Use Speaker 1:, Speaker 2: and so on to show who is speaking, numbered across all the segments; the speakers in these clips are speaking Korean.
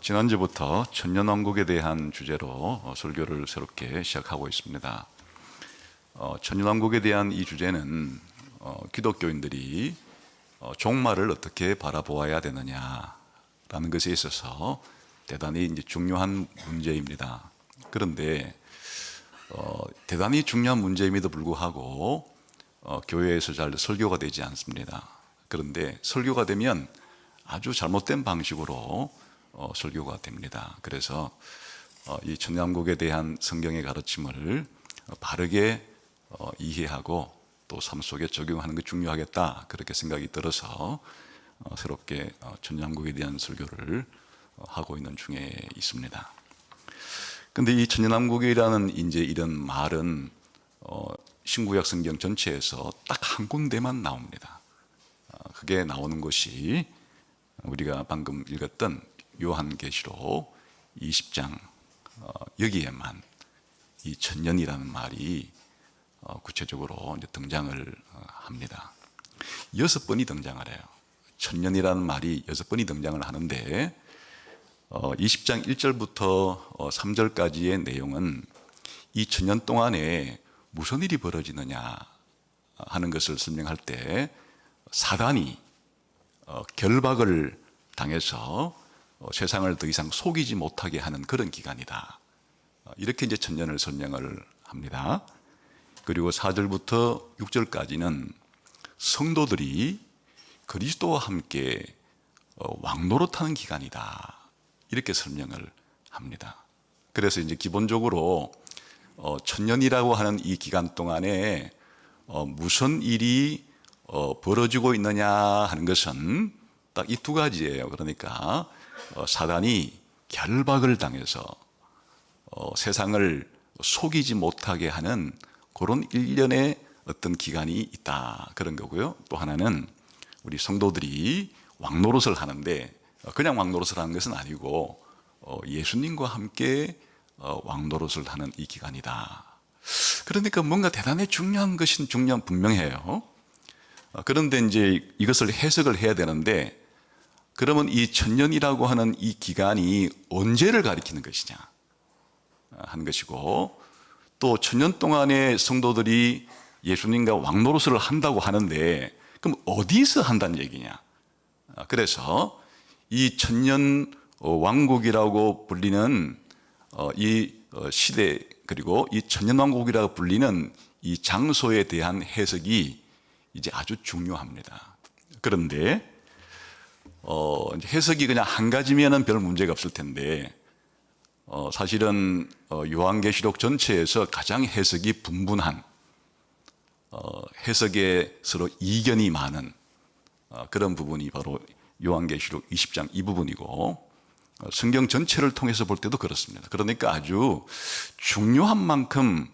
Speaker 1: 지난주부터 천년왕국에 대한 주제로 설교를 새롭게 시작하고 있습니다. 천년왕국에 대한 이 주제는 기독교인들이 종말을 어떻게 바라보아야 되느냐라는 것에 있어서 대단히 이제 중요한 문제입니다. 그런데 대단히 중요한 문제임에도 불구하고 교회에서 잘 설교가 되지 않습니다. 그런데 설교가 되면 아주 잘못된 방식으로 설교가 됩니다. 그래서 이 천년왕국에 대한 성경의 가르침을 바르게 이해하고 또 삶 속에 적용하는 게 중요하겠다, 그렇게 생각이 들어서 새롭게 천년왕국에 대한 설교를 하고 있는 중에 있습니다. 근데 이 천년왕국이라는 이제 이런 말은 신구약 성경 전체에서 딱 한 군데만 나옵니다. 그게 나오는 것이 우리가 방금 읽었던 요한계시록 20장 여기에만 이 천년이라는 말이 구체적으로 이제 등장을 합니다. 6번이 등장을 해요. 천년이라는 말이 6번이 등장을 하는데 20장 1절부터 3절까지의 내용은 이 천년 동안에 무슨 일이 벌어지느냐 하는 것을 설명할 때 사단이 결박을 당해서 세상을 더 이상 속이지 못하게 하는 그런 기간이다, 이렇게 이제 천년을 설명을 합니다. 그리고 4절부터 6절까지는 성도들이 그리스도와 함께 왕노릇하는 기간이다, 이렇게 설명을 합니다. 그래서 이제 기본적으로 천년이라고 하는 이 기간 동안에 무슨 일이 벌어지고 있느냐 하는 것은 딱 이 두 가지예요. 그러니까 사단이 결박을 당해서 세상을 속이지 못하게 하는 그런 일련의 어떤 기간이 있다, 그런 거고요. 또 하나는 우리 성도들이 왕노릇을 하는데 그냥 왕노릇을 하는 것은 아니고 예수님과 함께 왕노릇을 하는 이 기간이다. 그러니까 뭔가 대단히 중요한 것은 분명해요. 그런데 이제 이것을 해석을 해야 되는데, 그러면 이 천년이라고 하는 이 기간이 언제를 가리키는 것이냐 하는 것이고, 또 천년 동안의 성도들이 예수님과 왕노릇을 한다고 하는데 그럼 어디서 한다는 얘기냐. 그래서 이 천년 왕국이라고 불리는 이 시대, 그리고 이 천년왕국이라고 불리는 이 장소에 대한 해석이 이제 아주 중요합니다. 그런데 해석이 그냥 한 가지면은 별 문제가 없을 텐데 사실은 요한계시록 전체에서 가장 해석이 분분한, 해석에 서로 이견이 많은 그런 부분이 바로 요한계시록 20장 이 부분이고, 성경 전체를 통해서 볼 때도 그렇습니다. 그러니까 아주 중요한 만큼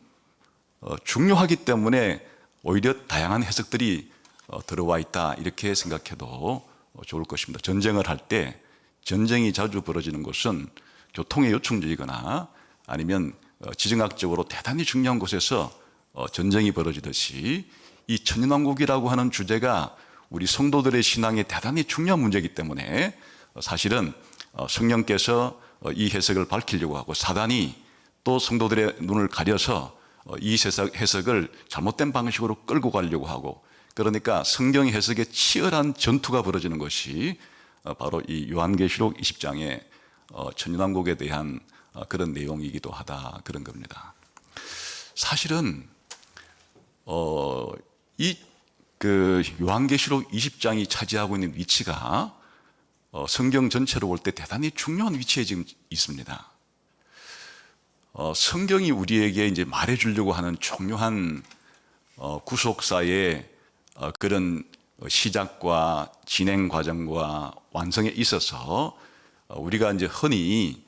Speaker 1: 중요하기 때문에 오히려 다양한 해석들이 들어와 있다, 이렇게 생각해도 좋을 것입니다. 전쟁을 할 때 전쟁이 자주 벌어지는 곳은 교통의 요충지이거나 아니면 지정학적으로 대단히 중요한 곳에서 전쟁이 벌어지듯이 이 천년왕국이라고 하는 주제가 우리 성도들의 신앙에 대단히 중요한 문제이기 때문에 사실은 성령께서 이 해석을 밝히려고 하고 사단이 또 성도들의 눈을 가려서 이 해석을 잘못된 방식으로 끌고 가려고 하고, 그러니까 성경 해석에 치열한 전투가 벌어지는 것이 바로 이 요한계시록 20장의 천년왕국에 대한 그런 내용이기도 하다, 그런 겁니다. 사실은 이 요한계시록 20장이 차지하고 있는 위치가 성경 전체로 볼 때 대단히 중요한 위치에 지금 있습니다. 성경이 우리에게 이제 말해주려고 하는 중요한 구속사의 그런 시작과 진행 과정과 완성에 있어서 우리가 이제 흔히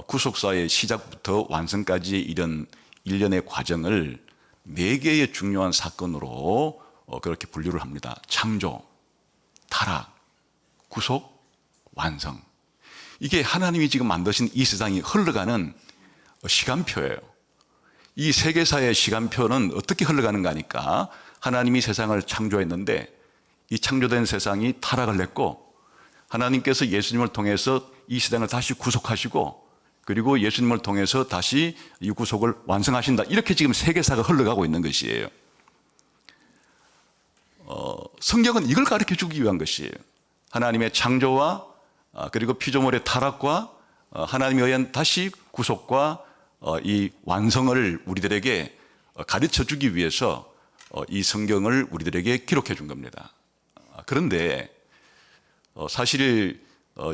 Speaker 1: 구속사의 시작부터 완성까지의 이런 일련의 과정을 4개의 중요한 사건으로 그렇게 분류를 합니다. 창조, 타락, 구속, 완성. 이게 하나님이 지금 만드신 이 세상이 흘러가는 시간표예요. 이 세계사의 시간표는 어떻게 흘러가는가 하니까 하나님이 세상을 창조했는데 이 창조된 세상이 타락을 했고 하나님께서 예수님을 통해서 이 세상을 다시 구속하시고 그리고 예수님을 통해서 다시 이 구속을 완성하신다. 이렇게 지금 세계사가 흘러가고 있는 것이에요. 성경은 이걸 가르쳐 주기 위한 것이에요. 하나님의 창조와 그리고 피조물의 타락과 하나님에 의한 다시 구속과 이 완성을 우리들에게 가르쳐 주기 위해서 이 성경을 우리들에게 기록해 준 겁니다. 그런데 사실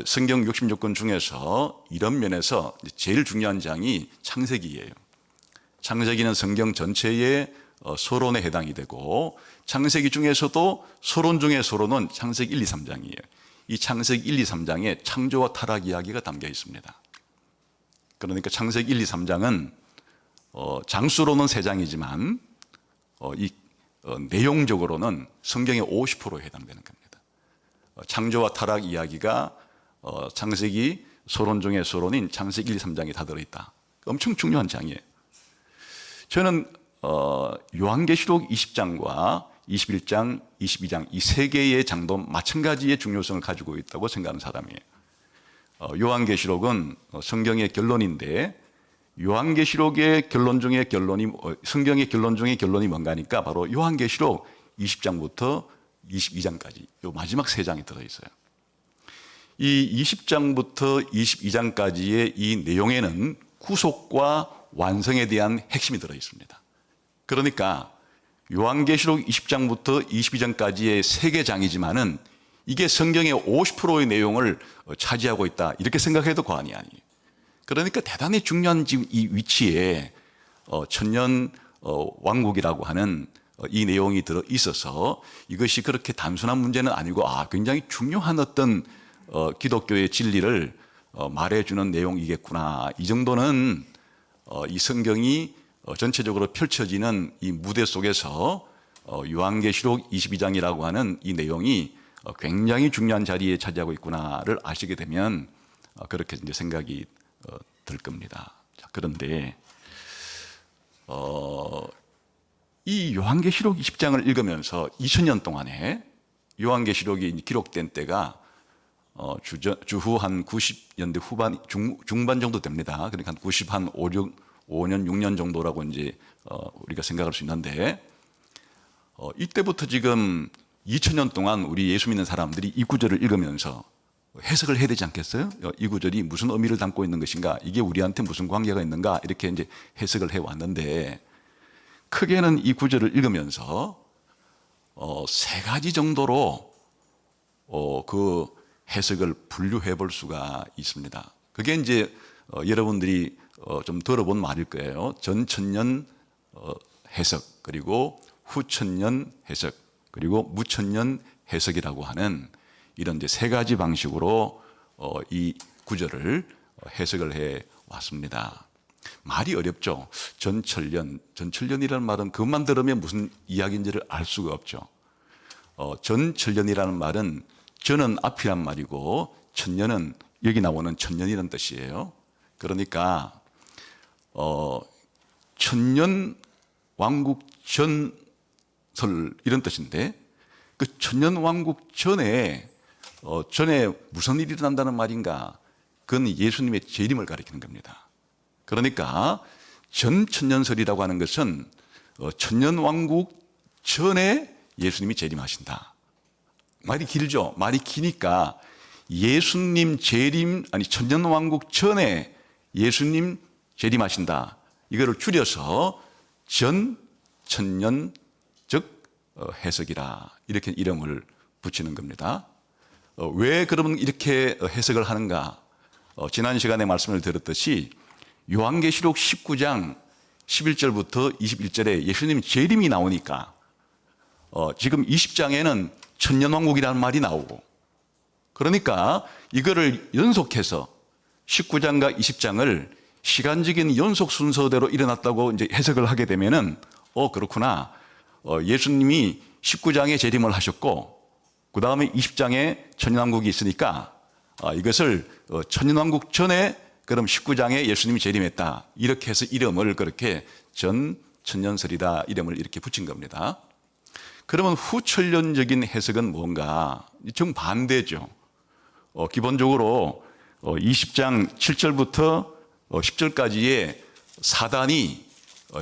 Speaker 1: 성경 66권 중에서 이런 면에서 제일 중요한 장이 창세기예요. 창세기는 성경 전체의 서론에 해당이 되고 창세기 중에서도 서론 중의 서론은 창세기 1, 2, 3장이에요. 이 창세기 1, 2, 3장에 창조와 타락 이야기가 담겨 있습니다. 그러니까 창세기 1, 2, 3장은 장수로는 3장이지만 이 내용적으로는 성경의 50%에 해당되는 겁니다. 창조와 타락 이야기가 창세기 서론 중의 서론인 창세기 1, 2, 3장에 다 들어있다. 엄청 중요한 장이에요. 저는 요한계시록 20장과 21장, 22장 이 세 개의 장도 마찬가지의 중요성을 가지고 있다고 생각하는 사람이에요. 요한계시록은 성경의 결론인데 요한계시록의 결론 중의 결론이 성경의 결론 중의 결론이 뭔가 하니까 바로 요한계시록 20장부터 22장까지 요 마지막 세 장이 들어있어요. 이 20장부터 22장까지의 이 내용에는 구속과 완성에 대한 핵심이 들어있습니다. 그러니까 요한계시록 20장부터 22장까지의 세 개 장이지만은 이게 성경의 50%의 내용을 차지하고 있다. 이렇게 생각해도 과언이 아니에요. 그러니까 대단히 중요한 지금 이 위치에 천년 왕국이라고 하는 이 내용이 들어 있어서 이것이 그렇게 단순한 문제는 아니고 굉장히 중요한 어떤 기독교의 진리를 말해주는 내용이겠구나. 이 정도는 이 성경이 전체적으로 펼쳐지는 이 무대 속에서 요한계시록 22장이라고 하는 이 내용이 굉장히 중요한 자리에 차지하고 있구나를 아시게 되면 그렇게 이제 생각이 들 겁니다. 자, 그런데 이 요한계시록 20장을 읽으면서 2000년 동안에 요한계시록이 기록된 때가 주후 한 90년대 후반 중반 정도 됩니다. 그러니까 한 90 한 5년 6년 정도라고 이제 우리가 생각할 수 있는데 이때부터 지금 2000년 동안 우리 예수 믿는 사람들이 이 구절을 읽으면서 해석을 해야 되지 않겠어요? 이 구절이 무슨 의미를 담고 있는 것인가? 이게 우리한테 무슨 관계가 있는가? 이렇게 이제 해석을 해 왔는데 크게는 이 구절을 읽으면서 세 가지 정도로 그 해석을 분류해 볼 수가 있습니다. 그게 이제 여러분들이 좀 들어본 말일 거예요. 전천년 해석, 그리고 후천년 해석, 그리고 무천년 해석이라고 하는 이런 이제 세 가지 방식으로 이 구절을 해석을 해 왔습니다. 말이 어렵죠. 전천년이라는 말은 그것만 들으면 무슨 이야기인지를 알 수가 없죠. 전천년이라는 말은 전은 앞이란 말이고 천년은 여기 나오는 천년이라는 뜻이에요. 그러니까 천년 왕국 전설 이런 뜻인데 그 천년 왕국 전에 무슨 일이 일어난다는 말인가? 그건 예수님의 재림을 가리키는 겁니다. 그러니까 전천년설이라고 하는 것은 천년 왕국 전에 예수님이 재림하신다. 말이 길죠. 말이 기니까 예수님 재림 천년 왕국 전에 예수님 재림하신다. 이거를 줄여서 전천년 즉 해석이라 이렇게 이름을 붙이는 겁니다. 왜 그러면 이렇게 해석을 하는가? 지난 시간에 말씀을 드렸듯이 요한계시록 19장 11절부터 21절에 예수님 재림이 나오니까 지금 20장에는 천년왕국이라는 말이 나오고 그러니까 이거를 연속해서 19장과 20장을 시간적인 연속 순서대로 일어났다고 이제 해석을 하게 되면은 그렇구나. 예수님이 19장에 재림을 하셨고 그 다음에 20장에 천년왕국이 있으니까 이것을 천년왕국 전에 그럼 19장에 예수님이 재림했다. 이렇게 해서 이름을 그렇게 전천년설이다 이름을 이렇게 붙인 겁니다. 그러면 후천년적인 해석은 뭔가? 정반대죠. 기본적으로 20장 7절부터 10절까지의 사단이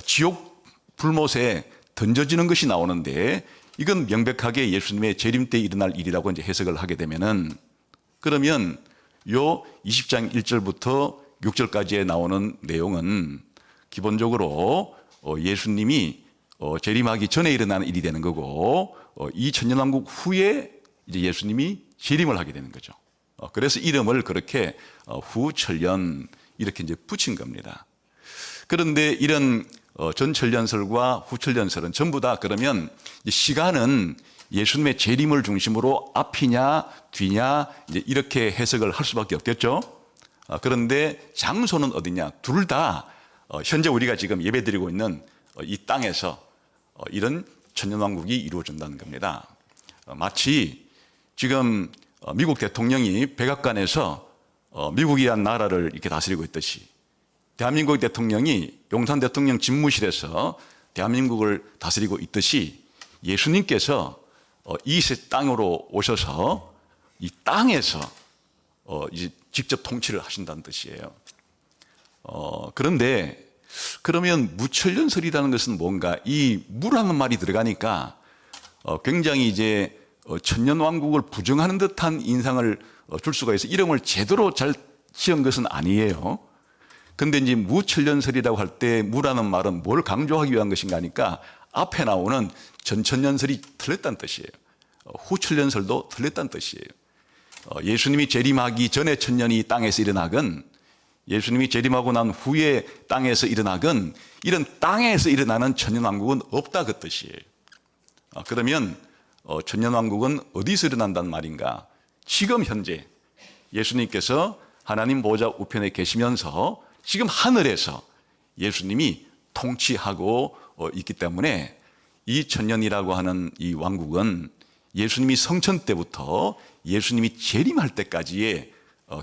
Speaker 1: 지옥 불못에 던져지는 것이 나오는데, 이건 명백하게 예수님의 재림 때 일어날 일이라고 이제 해석을 하게 되면은, 그러면 요 20장 1절부터 6절까지에 나오는 내용은 기본적으로 예수님이 재림하기 전에 일어나는 일이 되는 거고, 이 천년왕국 후에 이제 예수님이 재림을 하게 되는 거죠. 그래서 이름을 그렇게 후천년 이렇게 이제 붙인 겁니다. 그런데 이런 전천년설과 후천년설은 전부 다 그러면 시간은 예수님의 재림을 중심으로 앞이냐 뒤냐 이제 이렇게 해석을 할 수밖에 없겠죠. 그런데 장소는 어디냐? 둘 다 현재 우리가 지금 예배드리고 있는 이 땅에서 이런 천년왕국이 이루어진다는 겁니다. 마치 지금 미국 대통령이 백악관에서 미국이란 나라를 이렇게 다스리고 있듯이, 대한민국 대통령이 용산 대통령 집무실에서 대한민국을 다스리고 있듯이, 예수님께서 이 땅으로 오셔서 이 땅에서 이제 직접 통치를 하신다는 뜻이에요. 그런데 그러면 무천년설이라는 것은 뭔가, 이 무라는 말이 들어가니까 굉장히 이제 천년왕국을 부정하는 듯한 인상을 줄 수가 있어. 이름을 제대로 잘 지은 것은 아니에요. 근데 이제 무천년설이라고 할 때 무라는 말은 뭘 강조하기 위한 것인가 하니까 앞에 나오는 전천년설이 틀렸다는 뜻이에요. 후천년설도 틀렸다는 뜻이에요. 예수님이 재림하기 전에 천년이 땅에서 일어나건, 예수님이 재림하고 난 후에 땅에서 일어나건, 이런 땅에서 일어나는 천년왕국은 없다 그 뜻이에요. 그러면 천년왕국은 어디서 일어난다는 말인가? 지금 현재 예수님께서 하나님 보좌 우편에 계시면서 지금 하늘에서 예수님이 통치하고 있기 때문에, 이 천년이라고 하는 이 왕국은 예수님이 성천 때부터 예수님이 재림할 때까지의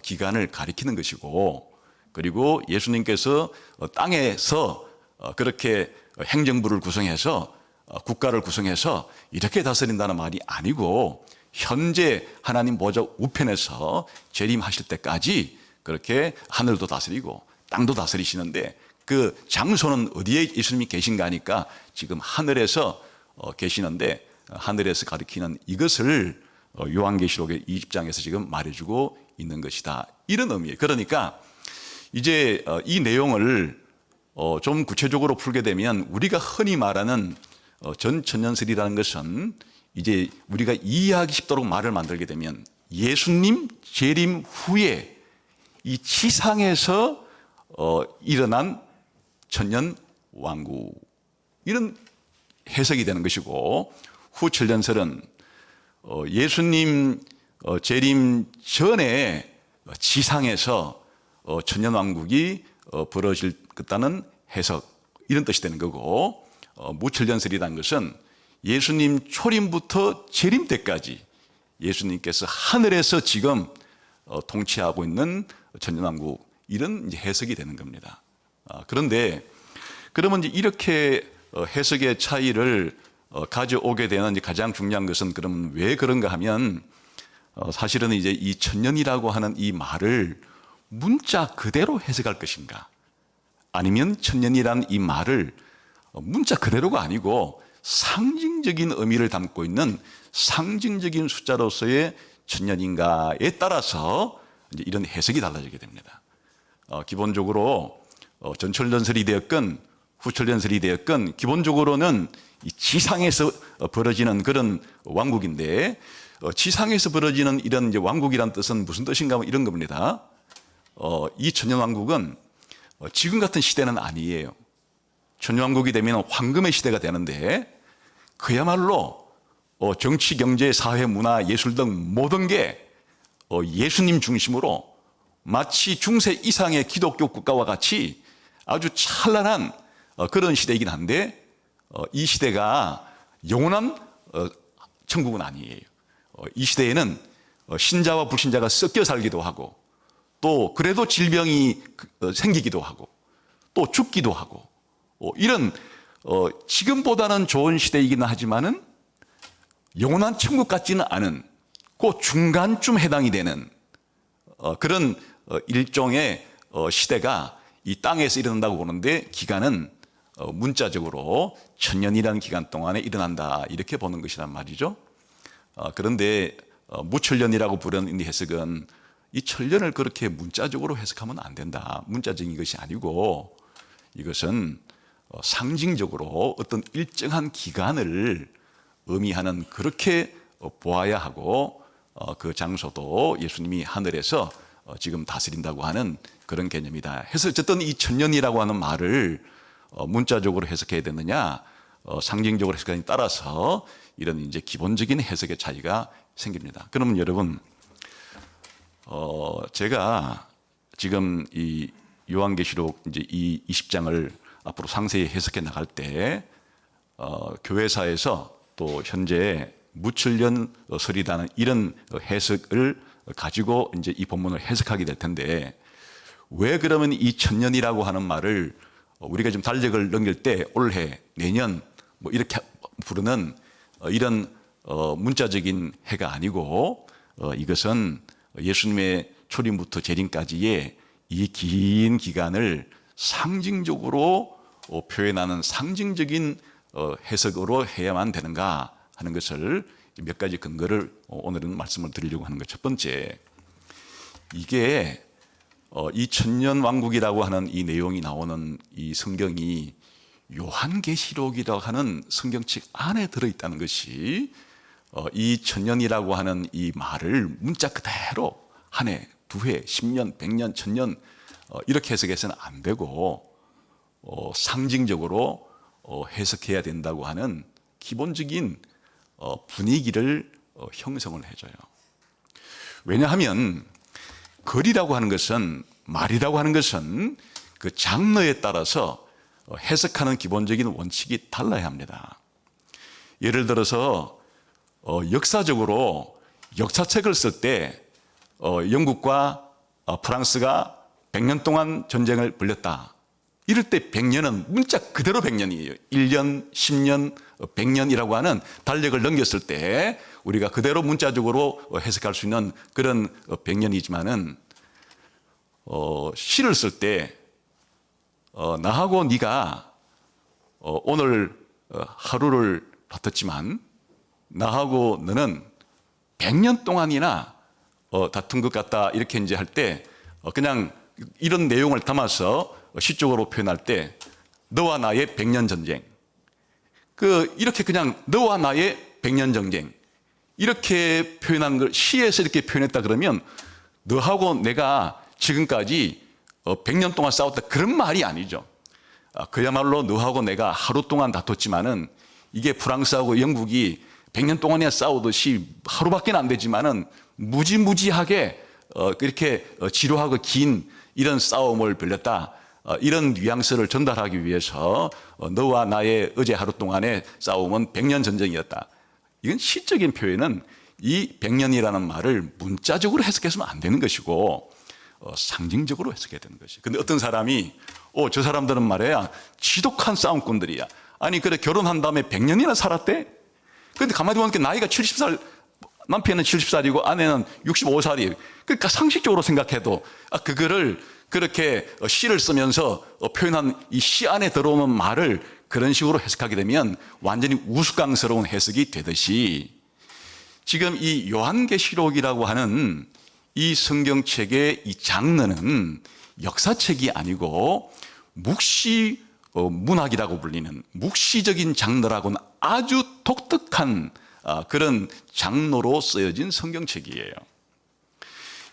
Speaker 1: 기간을 가리키는 것이고, 그리고 예수님께서 땅에서 그렇게 행정부를 구성해서 국가를 구성해서 이렇게 다스린다는 말이 아니고, 현재 하나님 보좌 우편에서 재림하실 때까지 그렇게 하늘도 다스리고 땅도 다스리시는데, 그 장소는 어디에 예수님이 계신가 하니까 지금 하늘에서 계시는데, 하늘에서 가리키는 이것을 요한계시록의 20장에서 지금 말해주고 있는 것이다, 이런 의미예요. 그러니까 이제 이 내용을 좀 구체적으로 풀게 되면, 우리가 흔히 말하는 전천년설이라는 것은 이제 우리가 이해하기 쉽도록 말을 만들게 되면, 예수님 재림 후에 이 지상에서 일어난 천년 왕국, 이런 해석이 되는 것이고, 후천년설은 예수님 재림 전에 지상에서 천년 왕국이 벌어질 것다는 해석, 이런 뜻이 되는 거고, 무천년설이라는 것은 예수님 초림부터 재림 때까지 예수님께서 하늘에서 지금 통치하고 있는 천년왕국, 이런 이제 해석이 되는 겁니다. 그런데 그러면 이제 이렇게 해석의 차이를 가져오게 되는 이제 가장 중요한 것은, 그러면 왜 그런가 하면, 사실은 이제 이 천년이라고 하는 이 말을 문자 그대로 해석할 것인가, 아니면 천년이라는 이 말을 문자 그대로가 아니고 상징적인 의미를 담고 있는 상징적인 숫자로서의 천년인가에 따라서 이제 이런 해석이 달라지게 됩니다. 기본적으로 전천년설이 되었건 후천년설이 되었건, 기본적으로는 이 지상에서 벌어지는 그런 왕국인데, 지상에서 벌어지는 이런 이제 왕국이란 뜻은 무슨 뜻인가 하면 이런 겁니다. 이 천년왕국은 지금 같은 시대는 아니에요. 천년왕국이 되면 황금의 시대가 되는데, 그야말로 정치, 경제, 사회, 문화, 예술 등 모든 게 예수님 중심으로 마치 중세 이상의 기독교 국가와 같이 아주 찬란한 그런 시대이긴 한데, 이 시대가 영원한 천국은 아니에요. 이 시대에는 신자와 불신자가 섞여 살기도 하고, 또 그래도 질병이 생기기도 하고, 또 죽기도 하고, 이런 지금보다는 좋은 시대이긴 하지만은 영원한 천국 같지는 않은 그 중간쯤 해당이 되는 그런 일종의 시대가 이 땅에서 일어난다고 보는데 기간은 문자적으로 천년이라는 기간 동안에 일어난다 이렇게 보는 것이란 말이죠. 그런데 무천년이라고 부르는 이 해석은 이 천년을 그렇게 문자적으로 해석하면 안 된다. 문자적인 것이 아니고 이것은 상징적으로 어떤 일정한 기간을 의미하는 그렇게 보아야 하고 그 장소도 예수님이 하늘에서 지금 다스린다고 하는 그런 개념이다. 해서 어쨌든 이 천년이라고 하는 말을 문자적으로 해석해야 되느냐 상징적으로 해석하느냐에 따라서 이런 이제 기본적인 해석의 차이가 생깁니다. 그러면 여러분 제가 지금 이 요한계시록 이제 이 20장을 앞으로 상세히 해석해 나갈 때 교회사에서 또 현재 무천년 설이라는 이런 해석을 가지고 이제 이 본문을 해석하게 될 텐데 왜 그러면 이 천년이라고 하는 말을 우리가 좀 달력을 넘길 때 올해, 내년 뭐 이렇게 부르는 이런 문자적인 해가 아니고 이것은 예수님의 초림부터 재림까지의 이 긴 기간을 상징적으로 표현하는 상징적인 해석으로 해야만 되는가 하는 것을 몇 가지 근거를 오늘은 말씀을 드리려고 하는 것. 첫 번째, 이게 이 천년왕국이라고 하는 이 내용이 나오는 이 성경이 요한계시록이라고 하는 성경책 안에 들어있다는 것이 이 천년이라고 하는 이 말을 문자 그대로 한 해, 두 해, 10년, 100년, 1000년 이렇게 해석해서는 안 되고 상징적으로 해석해야 된다고 하는 기본적인 분위기를 형성을 해줘요. 왜냐하면 글이라고 하는 것은 말이라고 하는 것은 그 장르에 따라서 해석하는 기본적인 원칙이 달라야 합니다. 예를 들어서 역사적으로 역사책을 쓸 때 영국과 프랑스가 100년 동안 전쟁을 벌였다. 이럴 때 100년은 문자 그대로 100년이에요. 1년, 10년, 100년이라고 하는 달력을 넘겼을 때 우리가 그대로 문자적으로 해석할 수 있는 그런 100년이지만은 시를 쓸 때 나하고 네가 오늘 하루를 다퉜지만 나하고 너는 100년 동안이나 다툰 것 같다 이렇게 이제 할 때 그냥 이런 내용을 담아서 시적으로 표현할 때 너와 나의 100년 전쟁 이렇게 그냥 너와 나의 100년 전쟁 이렇게 표현한 걸 시에서 이렇게 표현했다 그러면 너하고 내가 지금까지 100년 동안 싸웠다 그런 말이 아니죠. 그야말로 너하고 내가 하루 동안 다퉜지만은 이게 프랑스하고 영국이 100년 동안이나 싸우듯이 하루밖에 안 되지만은 무지무지하게 이렇게 지루하고 긴 이런 싸움을 벌였다. 이런 뉘앙스를 전달하기 위해서 너와 나의 어제 하루 동안의 싸움은 100년 전쟁이었다. 이건 시적인 표현은 이 100년이라는 말을 문자적으로 해석해서는 안 되는 것이고 상징적으로 해석해야 되는 것이. 근데 어떤 사람이 저 사람들은 말이야 지독한 싸움꾼들이야. 아니 그래 결혼한 다음에 100년이나 살았대? 근데 가만히 보니까 나이가 70살 남편은 70살이고 아내는 65살이에요. 그러니까 상식적으로 생각해도 그거를 그렇게 시를 쓰면서 표현한 이 시 안에 들어오는 말을 그런 식으로 해석하게 되면 완전히 우스꽝스러운 해석이 되듯이 지금 이 요한계시록이라고 하는 이 성경책의 이 장르는 역사책이 아니고 묵시 문학이라고 불리는 묵시적인 장르라고는 아주 독특한 그런 장르로 쓰여진 성경책이에요.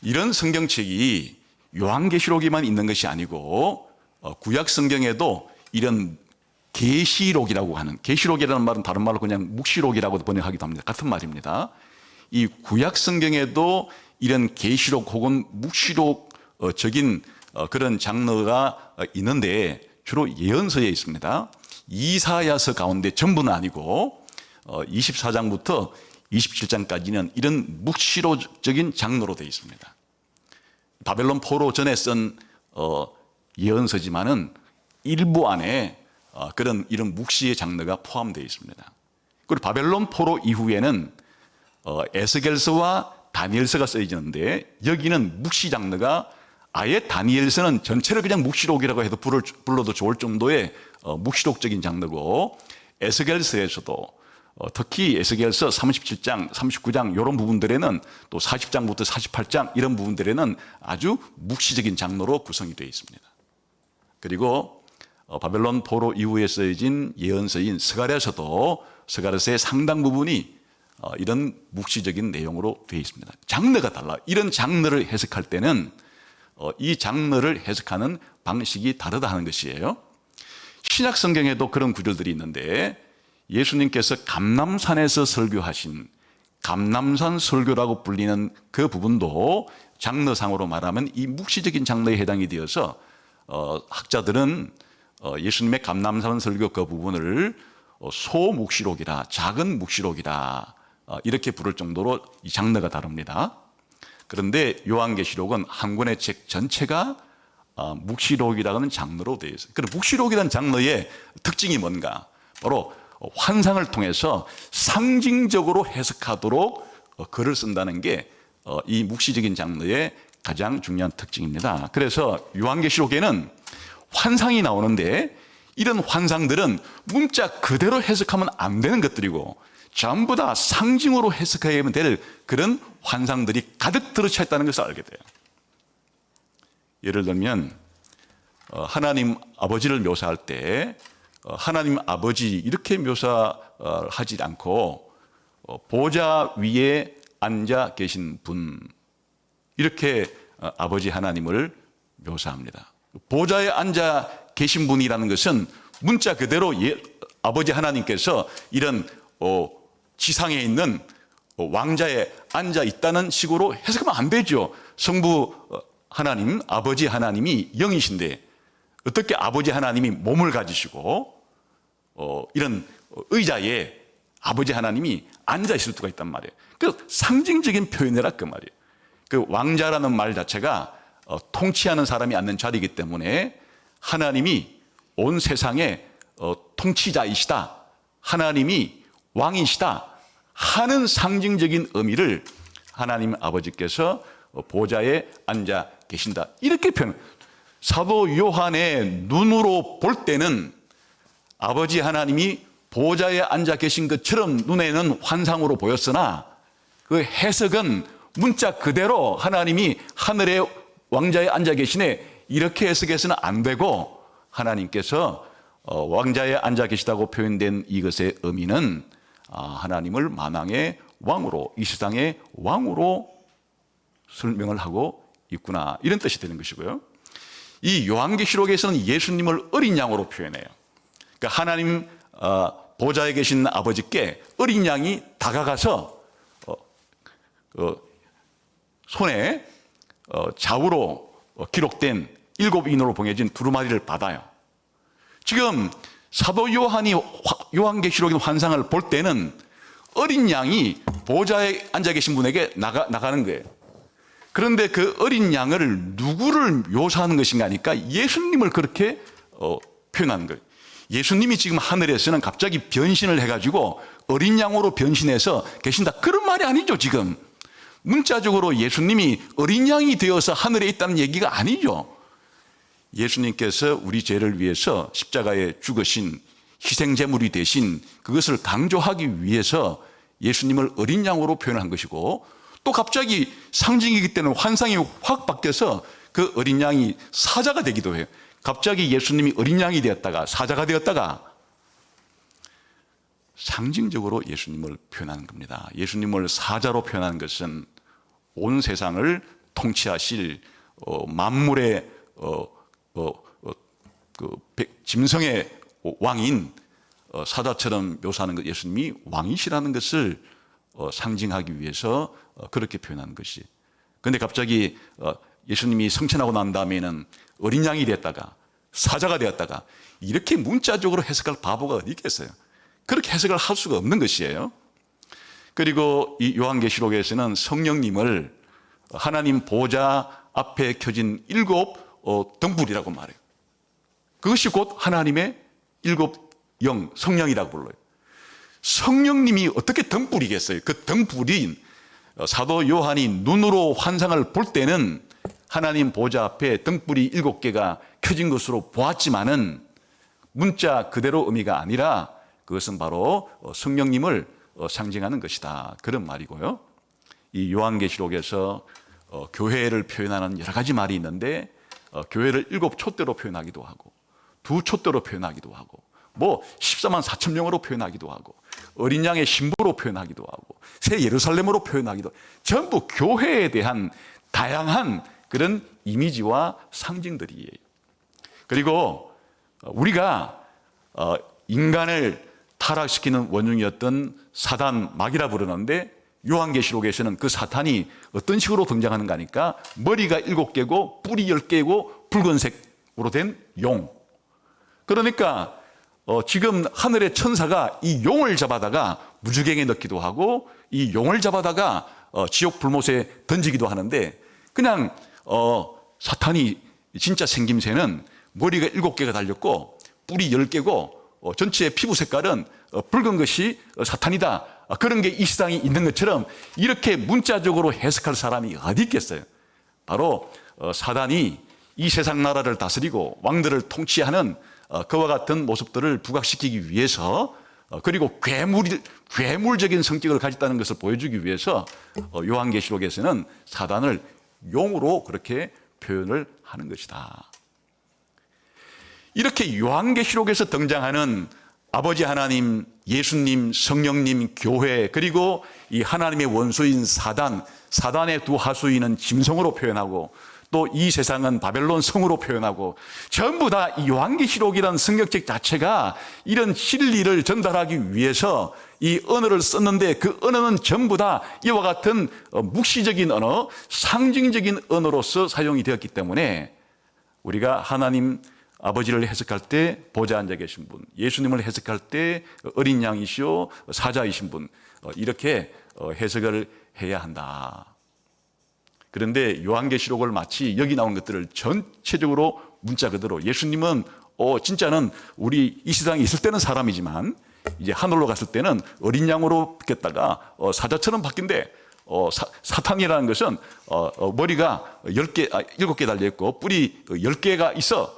Speaker 1: 이런 성경책이 요한계시록에만 있는 것이 아니고 구약 성경에도 이런 계시록이라고 하는 계시록이라는 말은 다른 말로 그냥 묵시록이라고도 번역하기도 합니다. 같은 말입니다. 이 구약 성경에도 이런 계시록 혹은 묵시록적인 그런 장르가 있는데 주로 예언서에 있습니다. 이사야서 가운데 전부는 아니고 24장부터 27장까지는 이런 묵시록적인 장르로 되어 있습니다. 바벨론 포로 전에 쓴 예언서지만은 일부 안에 그런 이런 묵시의 장르가 포함되어 있습니다. 그리고 바벨론 포로 이후에는 에스겔서와 다니엘서가 쓰여지는데 여기는 묵시 장르가 아예 다니엘서는 전체를 그냥 묵시록이라고 해도 불러도 좋을 정도의 묵시록적인 장르고, 에스겔서에서도 특히 에스겔서 37장, 39장 이런 부분들에는 또 40장부터 48장 이런 부분들에는 아주 묵시적인 장르로 구성이 되어 있습니다. 그리고 바벨론 포로 이후에 쓰여진 예언서인 스가랴서도 스가랴서의 상당 부분이 이런 묵시적인 내용으로 되어 있습니다. 장르가 달라. 이런 장르를 해석할 때는 이 장르를 해석하는 방식이 다르다 하는 것이에요. 신약 성경에도 그런 구절들이 있는데, 예수님께서 감람산에서 설교하신 감람산 설교라고 불리는 그 부분도 장르상으로 말하면 이 묵시적인 장르에 해당이 되어서 학자들은 예수님의 감람산 설교 그 부분을 소묵시록이라, 작은 묵시록이라 이렇게 부를 정도로 이 장르가 다릅니다. 그런데 요한계시록은 한 권의 책 전체가 묵시록이라는 장르로 되어 있어요. 그럼 묵시록이라는 장르의 특징이 뭔가? 바로 환상을 통해서 상징적으로 해석하도록 글을 쓴다는 게 이 묵시적인 장르의 가장 중요한 특징입니다. 그래서 요한계시록에는 환상이 나오는데 이런 환상들은 문자 그대로 해석하면 안 되는 것들이고 전부 다 상징으로 해석해야 될 그런 환상들이 가득 들어차 있다는 것을 알게 돼요. 예를 들면 하나님 아버지를 묘사할 때 하나님 아버지 이렇게 묘사하지 않고 보좌 위에 앉아 계신 분, 이렇게 아버지 하나님을 묘사합니다. 보좌에 앉아 계신 분이라는 것은 문자 그대로 아버지 하나님께서 이런 지상에 있는 왕자에 앉아 있다는 식으로 해석하면 안 되죠. 성부 하나님, 아버지 하나님이 영이신데 어떻게 아버지 하나님이 몸을 가지시고 이런 의자에 아버지 하나님이 앉아 있을 수가 있단 말이에요. 그 상징적인 표현이라 그 말이에요. 그 왕자라는 말 자체가 통치하는 사람이 앉는 자리이기 때문에 하나님이 온 세상의 통치자이시다, 하나님이 왕이시다 하는 상징적인 의미를 하나님 아버지께서 보좌에 앉아 계신다 이렇게 표현. 사도 요한의 눈으로 볼 때는 아버지 하나님이 보좌에 앉아 계신 것처럼 눈에는 환상으로 보였으나 그 해석은 문자 그대로 하나님이 하늘의 왕자에 앉아 계시네 이렇게 해석해서는 안 되고, 하나님께서 왕자에 앉아 계시다고 표현된 이것의 의미는 하나님을 만왕의 왕으로, 이 세상의 왕으로 설명을 하고 있구나, 이런 뜻이 되는 것이고요. 이 요한계시록에서는 예수님을 어린 양으로 표현해요. 그러니까 하나님 보좌에 계신 아버지께 어린 양이 다가가서 손에 좌우로 기록된 7인으로 봉해진 두루마리를 받아요. 지금 사도 요한이 요한계시록의 환상을 볼 때는 어린 양이 보좌에 앉아 계신 분에게 나가는 거예요. 그런데 그 어린 양을 누구를 묘사하는 것인가 하니까 예수님을 그렇게 표현하는 거예요. 예수님이 지금 하늘에서는 갑자기 변신을 해가지고 어린 양으로 변신해서 계신다, 그런 말이 아니죠. 지금 문자적으로 예수님이 어린 양이 되어서 하늘에 있다는 얘기가 아니죠. 예수님께서 우리 죄를 위해서 십자가에 죽으신 희생제물이 되신 그것을 강조하기 위해서 예수님을 어린 양으로 표현한 것이고, 또 갑자기 상징이기 때문에 환상이 확 바뀌어서 그 어린 양이 사자가 되기도 해요. 갑자기 예수님이 어린 양이 되었다가 사자가 되었다가 상징적으로 예수님을 표현하는 겁니다. 예수님을 사자로 표현하는 것은 온 세상을 통치하실 만물의 짐승의 왕인 사자처럼 묘사하는 것, 예수님이 왕이시라는 것을 상징하기 위해서 그렇게 표현하는 것이. 그런데 갑자기 예수님이 성천하고 난 다음에는 어린 양이 되었다가 사자가 되었다가 이렇게 문자적으로 해석할 바보가 어디 있겠어요. 그렇게 해석을 할 수가 없는 것이에요. 그리고 이 요한계시록에서는 성령님을 하나님 보좌 앞에 켜진 7 등불이라고 말해요. 그것이 곧 하나님의 7 영, 성령이라고 불러요. 성령님이 어떻게 등불이겠어요? 그 등불이 사도 요한이 눈으로 환상을 볼 때는 하나님 보좌 앞에 등불이 7개가 켜진 것으로 보았지만은 문자 그대로 의미가 아니라 그것은 바로 성령님을 상징하는 것이다, 그런 말이고요. 이 요한계시록에서 교회를 표현하는 여러 가지 말이 있는데 교회를 7촛대로 표현하기도 하고 2촛대로 표현하기도 하고 14만 4천 명으로 표현하기도 하고 어린 양의 신부로 표현하기도 하고 새 예루살렘으로 표현하기도, 전부 교회에 대한 다양한 그런 이미지와 상징들이에요. 그리고 우리가 인간을 타락시키는 원흉이었던 사단, 마귀라 부르는데 요한계시록에서는 그 사탄이 어떤 식으로 등장하는가 하니까 머리가 7개고 뿔이 10개고 붉은색으로 된 용. 그러니까 지금 하늘의 천사가 이 용을 잡아다가 무주갱에 넣기도 하고 이 용을 잡아다가 지옥 불못에 던지기도 하는데, 그냥 사탄이 진짜 생김새는 머리가 7개가 달렸고 뿔이 10개고 전체의 피부 색깔은 붉은 것이 사탄이다, 그런 게 이 세상에 있는 것처럼 이렇게 문자적으로 해석할 사람이 어디 있겠어요. 바로 사단이 이 세상 나라를 다스리고 왕들을 통치하는 그와 같은 모습들을 부각시키기 위해서, 그리고 괴물적인 성격을 가졌다는 것을 보여주기 위해서 요한계시록에서는 사단을 용으로 그렇게 표현을 하는 것이다. 이렇게 요한계시록에서 등장하는 아버지 하나님, 예수님, 성령님, 교회, 그리고 이 하나님의 원수인 사단의 두 하수인은 짐승으로 표현하고 또 이 세상은 바벨론 성으로 표현하고, 전부 다 이 요한계시록이라는 성경책 자체가 이런 진리를 전달하기 위해서 이 언어를 썼는데, 그 언어는 전부 다 이와 같은 묵시적인 언어, 상징적인 언어로서 사용이 되었기 때문에 우리가 하나님 아버지를 해석할 때 보좌 앉아 계신 분, 예수님을 해석할 때 어린 양이시오 사자이신 분, 이렇게 해석을 해야 한다. 그런데 요한계시록을 마치 여기 나온 것들을 전체적으로 문자 그대로, 예수님은 진짜는 우리 이 세상에 있을 때는 사람이지만 이제 하늘로 갔을 때는 어린 양으로 바뀌었다가 사자처럼 바뀐대. 사탄이라는 것은 머리가 7개 달려있고 뿔이 10개가 있어.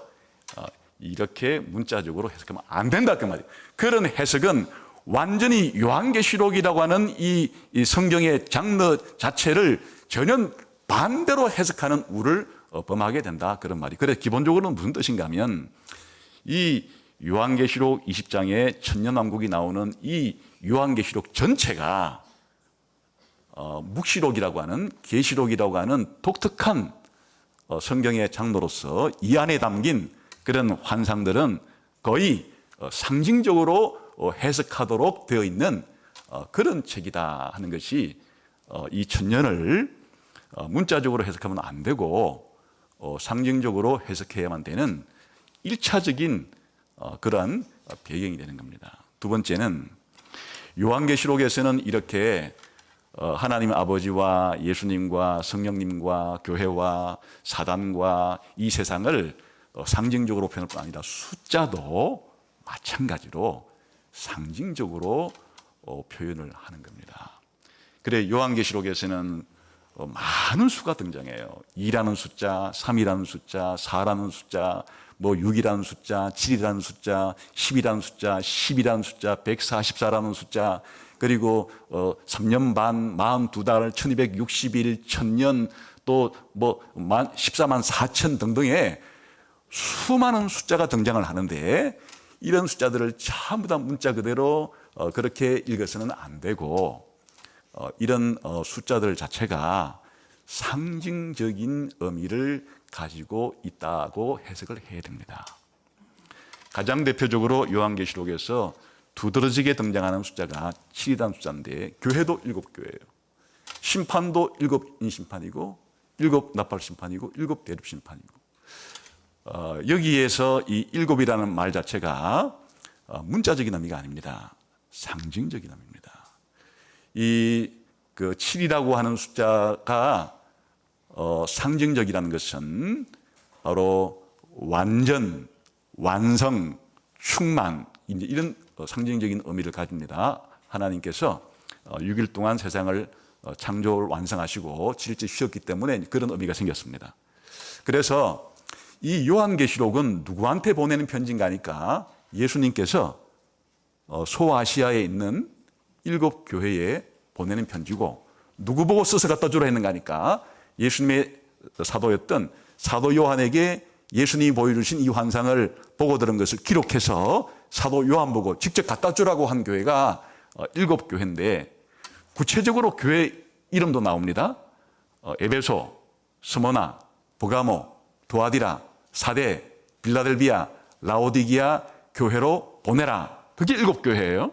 Speaker 1: 이렇게 문자적으로 해석하면 안 된다, 그 말이에요. 그런 해석은 완전히 요한계시록이라고 하는 이 성경의 장르 자체를 전혀 반대로 해석하는 우를 범하게 된다, 그런 말이. 그래서 기본적으로는 무슨 뜻인가 하면, 이 요한계시록 20장에 천년왕국이 나오는 이 요한계시록 전체가 묵시록이라고 하는, 계시록이라고 하는 독특한 성경의 장르로서 이 안에 담긴 그런 환상들은 거의 상징적으로 해석하도록 되어 있는 그런 책이다 하는 것이, 이 천년을 문자적으로 해석하면 안 되고 상징적으로 해석해야만 되는 1차적인 그런 배경이 되는 겁니다. 두 번째는 요한계시록에서는 이렇게 하나님 아버지와 예수님과 성령님과 교회와 사단과 이 세상을 상징적으로 표현할 뿐 아니라 숫자도 마찬가지로 상징적으로 표현을 하는 겁니다. 그래 요한계시록에서는 많은 수가 등장해요. 2라는 숫자, 3이라는 숫자, 4라는 숫자, 6이라는 숫자, 7이라는 숫자, 10이라는 숫자, 10이라는 숫자, 144라는 숫자, 그리고 3년 반, 42달, 1260일, 1000년, 또 14만 4천 등등의 수많은 숫자가 등장을 하는데, 이런 숫자들을 전부 다 문자 그대로 그렇게 읽어서는 안 되고, 이런 숫자들 자체가 상징적인 의미를 가지고 있다고 해석을 해야 됩니다. 가장 대표적으로 요한계시록에서 두드러지게 등장하는 숫자가 7이라는 숫자인데, 교회도 7교회예요. 심판도 7인심판이고 7나팔심판이고 7대립심판이고, 여기에서 이 7이라는 말 자체가 문자적인 의미가 아닙니다. 상징적인 의미입니다. 그 7이라고 하는 숫자가 상징적이라는 것은 바로 완전, 완성, 충만, 이런 상징적인 의미를 가집니다. 하나님께서 6일 동안 세상을 창조를 완성하시고 7일 쉬었기 때문에 그런 의미가 생겼습니다. 그래서 이 요한계시록은 누구한테 보내는 편지인가 하니까 예수님께서 소아시아에 있는 7 교회에 보내는 편지고, 누구 보고 써서 갖다 주라 했는가 하니까 예수님의 사도였던 사도 요한에게 예수님이 보여주신 이 환상을 보고 들은 것을 기록해서 사도 요한 보고 직접 갖다 주라고 한 교회가 7 교회인데, 구체적으로 교회 이름도 나옵니다. 에베소, 스모나, 버가모, 도아디라, 사대, 빌라델비아, 라오디기아 교회로 보내라. 그게 7 교회예요.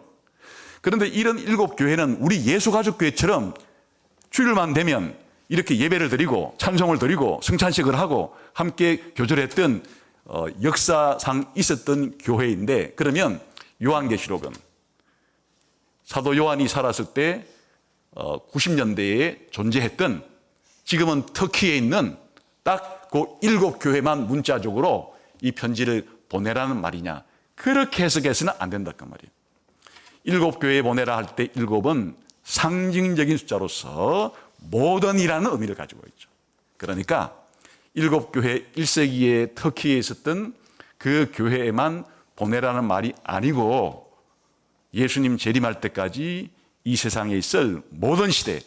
Speaker 1: 그런데 이런 7 교회는 우리 예수가족교회처럼 주일만 되면 이렇게 예배를 드리고 찬송을 드리고 성찬식을 하고 함께 교절했던 역사상 있었던 교회인데, 그러면 요한계시록은 사도 요한이 살았을 때 90년대에 존재했던, 지금은 터키에 있는 딱 그 7 교회만 문자적으로 이 편지를 보내라는 말이냐, 그렇게 해석해서는 안 된다 그 말이에요. 7 교회에 보내라 할 때 7은 상징적인 숫자로서 모든이라는 의미를 가지고 있죠. 그러니까 7 교회 1세기에 터키에 있었던 그 교회에만 보내라는 말이 아니고, 예수님 재림할 때까지 이 세상에 있을 모든 시대,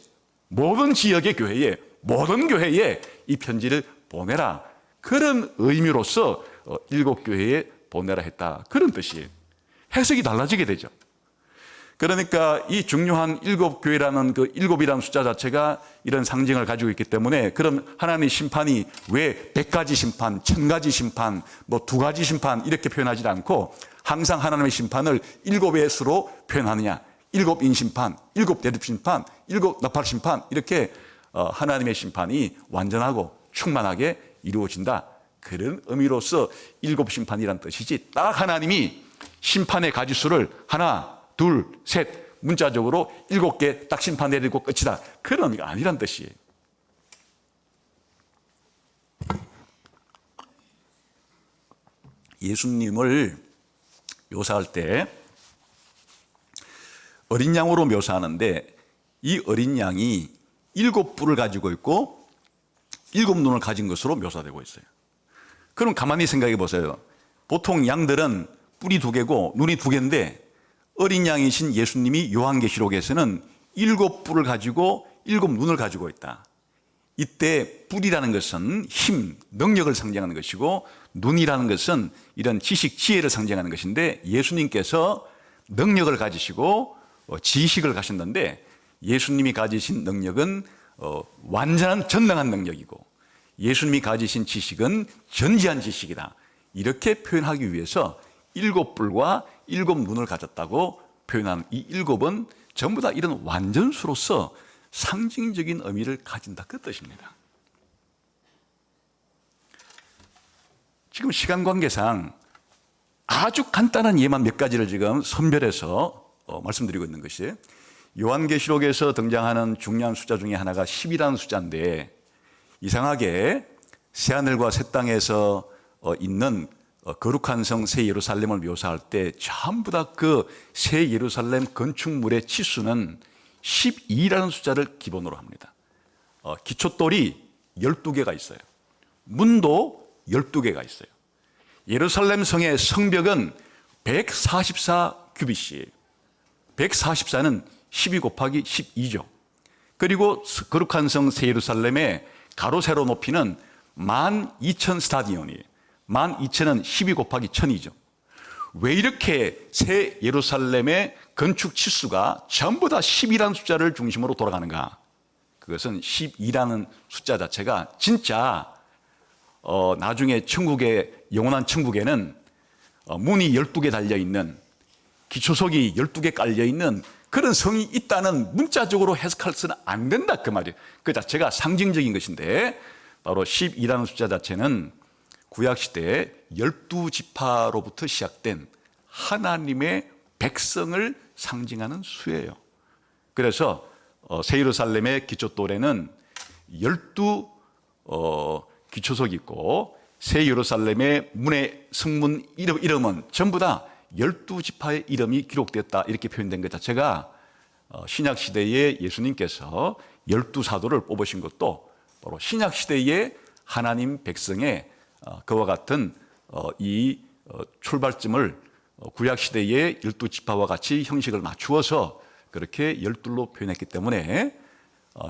Speaker 1: 모든 지역의 교회에, 모든 교회에 이 편지를 보내라, 그런 의미로서 7 교회에 보내라 했다, 그런 뜻이에요. 해석이 달라지게 되죠. 그러니까 이 중요한 7 교회라는 그 7이라는 숫자 자체가 이런 상징을 가지고 있기 때문에, 그럼 하나님의 심판이 왜 100가지 심판, 1000가지 심판, 뭐 2가지 심판 이렇게 표현하지 않고 항상 하나님의 심판을 7의 수로 표현하느냐, 7인 심판, 7 대립 심판, 7 나팔 심판, 이렇게 하나님의 심판이 완전하고 충만하게 이루어진다, 그런 의미로서 7 심판이란 뜻이지, 딱 하나님이 심판의 가지수를 하나, 둘, 셋, 문자적으로 7개 딱 심판 내리고 끝이다, 그런 의미가 아니란 뜻이에요. 예수님을 묘사할 때 어린 양으로 묘사하는데, 이 어린 양이 7뿔을 가지고 있고 7 눈을 가진 것으로 묘사되고 있어요. 그럼 가만히 생각해 보세요. 보통 양들은 뿔이 2개고 눈이 2개인데 어린 양이신 예수님이 요한계시록에서는 7뿔을 가지고 7 눈을 가지고 있다. 이때 뿔이라는 것은 힘, 능력을 상징하는 것이고, 눈이라는 것은 이런 지식, 지혜를 상징하는 것인데, 예수님께서 능력을 가지시고 지식을 가셨는데, 예수님이 가지신 능력은 완전한 전능한 능력이고, 예수님이 가지신 지식은 전지한 지식이다, 이렇게 표현하기 위해서 7뿔과 7 눈을 가졌다고 표현하는 이 7은 전부 다 이런 완전수로서 상징적인 의미를 가진다, 그 뜻입니다. 지금 시간 관계상 아주 간단한 예만 몇 가지를 지금 선별해서 말씀드리고 있는 것이, 요한계시록에서 등장하는 중요한 숫자 중에 하나가 10이라는 숫자인데, 이상하게 새하늘과 새 땅에서 있는 거룩한 성 새 예루살렘을 묘사할 때 전부 다 그 새 예루살렘 건축물의 치수는 12라는 숫자를 기본으로 합니다. 기초돌이 12개가 있어요. 문도 12개가 있어요. 예루살렘 성의 성벽은 144 규빗이에요. 144는 12 곱하기 12죠. 그리고 거룩한 성 새 예루살렘의 가로 세로 높이는 12,000 스타디온이에요. 12,000은 12 곱하기 1000이죠. 왜 이렇게 새 예루살렘의 건축 치수가 전부 다 10이라는 숫자를 중심으로 돌아가는가? 그것은 12라는 숫자 자체가 진짜 나중에 천국의, 영원한 천국에는 문이 12개 달려있는, 기초석이 12개 깔려있는 그런 성이 있다는 문자적으로 해석할수는 안 된다, 그 말이에요. 그 자체가 상징적인 것인데, 바로 12라는 숫자 자체는 구약시대에 12지파로부터 시작된 하나님의 백성을 상징하는 수예요. 그래서 새 예루살렘의 기초돌에는 12 기초석이 있고, 새 예루살렘의 문의 성문 이름은 전부 다 12지파의 이름이 기록됐다, 이렇게 표현된 것 자체가 신약시대에 예수님께서 12사도를 뽑으신 것도 바로 신약 시대의 하나님 백성의 그와 같은 이 출발점을 구약 시대의 12지파와 같이 형식을 맞추어서 그렇게 12로 표현했기 때문에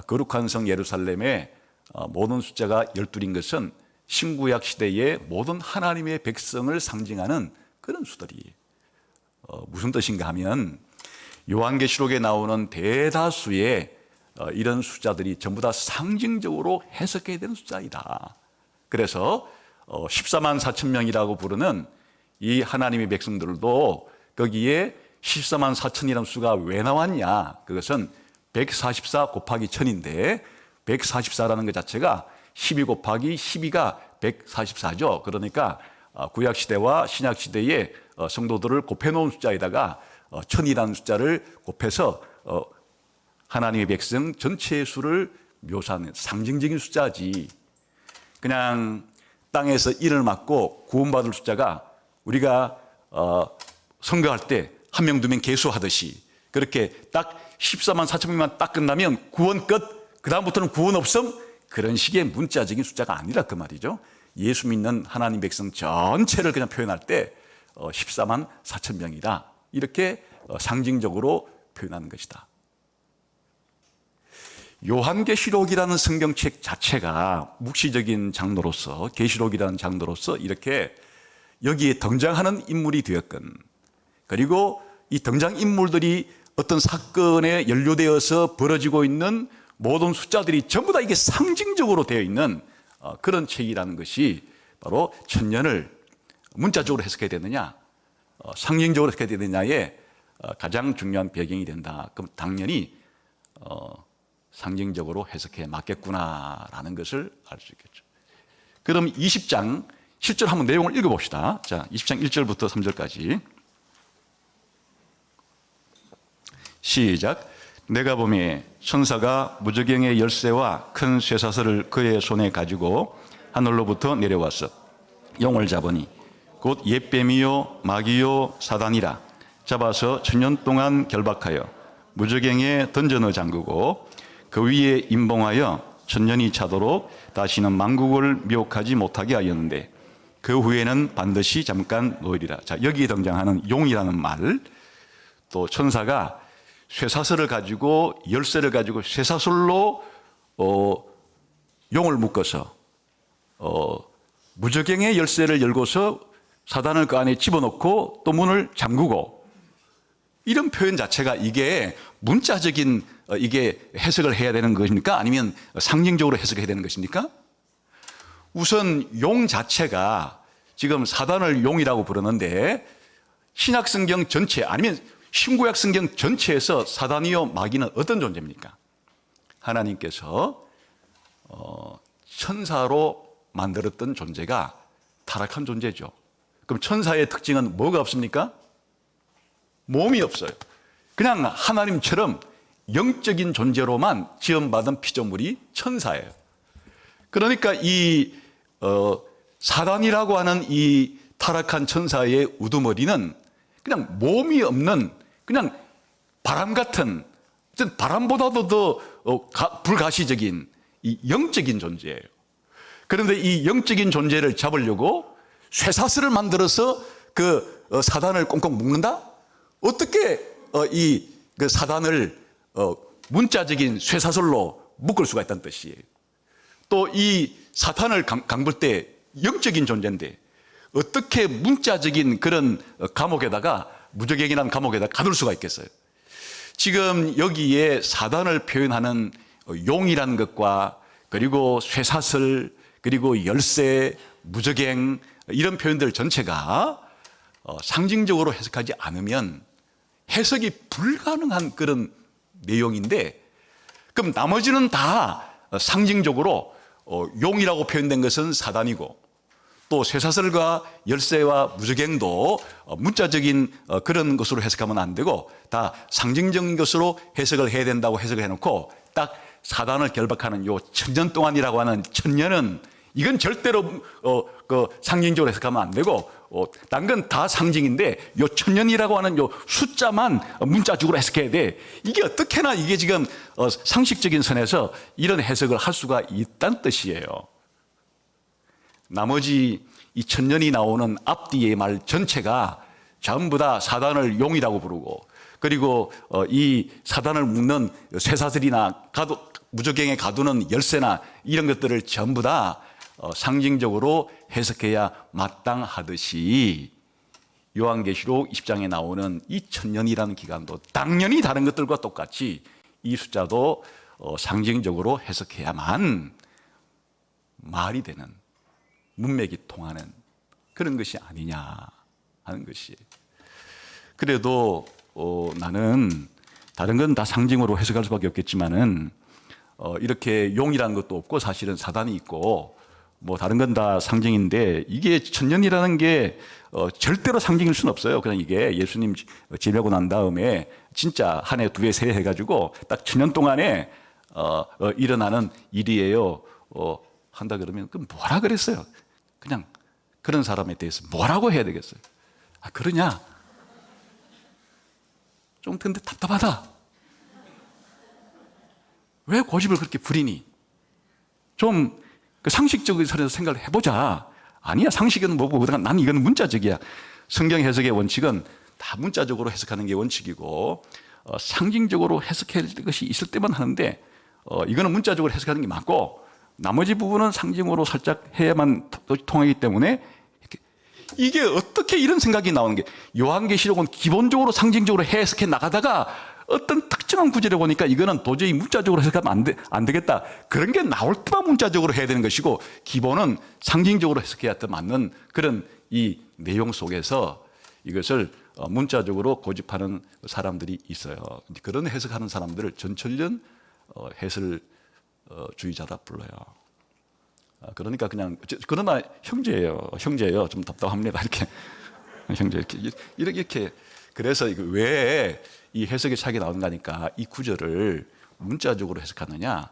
Speaker 1: 거룩한 성 예루살렘의 모든 숫자가 12인 것은 신구약 시대의 모든 하나님의 백성을 상징하는 그런 수들이에요. 무슨 뜻인가 하면 요한계시록에 나오는 대다수의 이런 숫자들이 전부 다 상징적으로 해석해야 되는 숫자이다. 그래서 14만 4천 명이라고 부르는 이 하나님의 백성들도 거기에 14만 4천이라는 수가 왜 나왔냐? 그것은 144 곱하기 1000인데 144라는 것 자체가 12 곱하기 12가 144죠. 그러니까 구약시대와 신약시대의 성도들을 곱해놓은 숫자에다가 1000이라는 숫자를 곱해서 하나님의 백성 전체의 수를 묘사하는 상징적인 숫자지. 그냥 땅에서 일을 맡고 구원받을 숫자가 우리가 선거할 때 한 명, 두 명 개수하듯이 그렇게 딱 14만 4천 명만 딱 끝나면 구원 끝, 그 다음부터는 구원 없음, 그런 식의 문자적인 숫자가 아니라 그 말이죠. 예수 믿는 하나님 백성 전체를 그냥 표현할 때 14만 4천 명이다, 이렇게 상징적으로 표현하는 것이다. 요한계시록이라는 성경책 자체가 묵시적인 장르로서, 계시록이라는 장르로서 이렇게 여기에 등장하는 인물이 되었건, 그리고 이 등장인물들이 어떤 사건에 연루되어서 벌어지고 있는 모든 숫자들이 전부 다 이게 상징적으로 되어 있는 그런 책이라는 것이 바로 천년을 문자적으로 해석해야 되느냐, 상징적으로 해석해야 되느냐의 가장 중요한 배경이 된다. 그럼 당연히 상징적으로 해석해 맞겠구나라는 것을 알 수 있겠죠. 그럼 20장 10절 한번 내용을 읽어봅시다. 자, 20장 1절부터 3절까지 시작. 내가 보매 천사가 무저갱의 열쇠와 큰 쇠사슬을 그의 손에 가지고 하늘로부터 내려와서 용을 잡으니 곧 옛뱀이요 마귀요 사단이라 잡아서 천년 동안 결박하여 무저갱에 던져 넣어 잠그고 그 위에 임봉하여 천년이 차도록 다시는 만국을 미혹하지 못하게 하였는데 그 후에는 반드시 잠깐 놓으리라. 자, 여기에 등장하는 용이라는 말, 또 천사가 쇠사슬을 가지고 열쇠를 가지고 쇠사슬로 용을 묶어서 무저갱의 열쇠를 열고서 사단을 그 안에 집어넣고 또 문을 잠그고, 이런 표현 자체가 이게 문자적인 이게 해석을 해야 되는 것입니까? 아니면 상징적으로 해석해야 되는 것입니까? 우선 용 자체가 지금 사단을 용이라고 부르는데 신약 성경 전체 아니면 신구약 성경 전체에서 사단이요 마귀는 어떤 존재입니까? 하나님께서 천사로 만들었던 존재가 타락한 존재죠. 그럼 천사의 특징은 뭐가 없습니까? 몸이 없어요. 그냥 하나님처럼 영적인 존재로만 지음받은 피조물이 천사예요. 그러니까 이 사단이라고 하는 이 타락한 천사의 우두머리는 그냥 몸이 없는 그냥 바람 같은, 바람보다도 더 불가시적인 이 영적인 존재예요. 그런데 이 영적인 존재를 잡으려고 쇠사슬을 만들어서 그 사단을 꽁꽁 묶는다? 어떻게 그 사단을 문자적인 쇠사슬로 묶을 수가 있다는 뜻이에요. 또 이 사탄을 강볼 때 영적인 존재인데 어떻게 문자적인 그런 감옥에다가, 무저갱이라는 감옥에다 가둘 수가 있겠어요? 지금 여기에 사단을 표현하는 용이라는 것과 그리고 쇠사슬, 그리고 열쇠, 무저갱, 이런 표현들 전체가 상징적으로 해석하지 않으면 해석이 불가능한 그런 내용인데, 그럼 나머지는 다 상징적으로 용이라고 표현된 것은 사단이고, 또 쇠사슬과 열쇠와 무저갱도 문자적인 그런 것으로 해석하면 안 되고 다 상징적인 것으로 해석을 해야 된다고 해석을 해놓고, 딱 사단을 결박하는 요 천년 동안이라고 하는 천년은 이건 절대로 그 상징적으로 해석하면 안 되고 딴 건 다 상징인데 요 천년이라고 하는 요 숫자만 문자적으로 해석해야 돼. 이게 어떻게나 이게 지금 상식적인 선에서 이런 해석을 할 수가 있다는 뜻이에요. 나머지 이 천년이 나오는 앞뒤의 말 전체가 전부 다 사단을 용이라고 부르고, 그리고 이 사단을 묶는 쇠사슬이나 무저갱에 가두는 열쇠나 이런 것들을 전부 다 상징적으로 해석해야 마땅하듯이 요한계시록 20장에 나오는 이 천년이라는 기간도 당연히 다른 것들과 똑같이 이 숫자도 상징적으로 해석해야만 말이 되는, 문맥이 통하는 그런 것이 아니냐 하는 것이. 그래도 나는 다른 건 다 상징으로 해석할 수밖에 없겠지만은 이렇게 용이라는 것도 없고 사실은 사단이 있고 뭐 다른 건 다 상징인데, 이게 천년이라는 게 절대로 상징일 수는 없어요. 그냥 이게 예수님 지내고 난 다음에 진짜 한 해, 두 해, 세 해 해가지고 딱 천년 동안에 일어나는 일이에요. 한다 그러면 그럼 뭐라 그랬어요? 그냥 그런 사람에 대해서 뭐라고 해야 되겠어요? 아, 그러냐? 좀 근데 답답하다. 왜 고집을 그렇게 부리니? 좀 상식적인 선에서 생각을 해보자. 아니야, 상식은 뭐고, 난 이건 문자적이야. 성경 해석의 원칙은 다 문자적으로 해석하는 게 원칙이고, 상징적으로 해석할 것이 있을 때만 하는데, 이거는 문자적으로 해석하는 게 맞고, 나머지 부분은 상징으로 살짝 해야만 통하기 때문에, 이게 어떻게 이런 생각이 나오는 게, 요한계시록은 기본적으로 상징적으로 해석해 나가다가 어떤 특정한 구절에 보니까 이거는 도저히 문자적으로 해석하면 안 되겠다. 그런 게 나올 때만 문자적으로 해야 되는 것이고, 기본은 상징적으로 해석해야 맞는 그런 이 내용 속에서 이것을 문자적으로 고집하는 사람들이 있어요. 그런 해석하는 사람들을 전철련 해설주의자라 불러요. 그러니까 그냥, 그러나 형제예요. 좀 답답합니다. 이렇게. 형제, 이렇게. 그래서 이거 왜 이 해석의 차이가 나온다니까, 이 구절을 문자적으로 해석하느냐,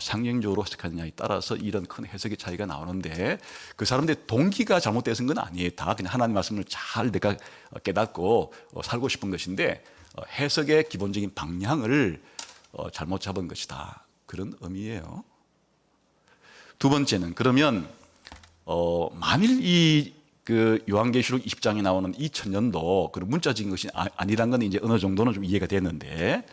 Speaker 1: 상징적으로 해석하느냐에 따라서 이런 큰 해석의 차이가 나오는데, 그 사람들의 동기가 잘못돼서인 건 아니에요. 다 그냥 하나님 말씀을 잘 내가 깨닫고 살고 싶은 것인데, 해석의 기본적인 방향을 잘못 잡은 것이다. 그런 의미예요. 두 번째는, 그러면 만일 그 요한계시록 20장에 나오는 이 천년도 그런 문자적인 것이 아니란 건 이제 어느 정도는 좀 이해가 됐는데,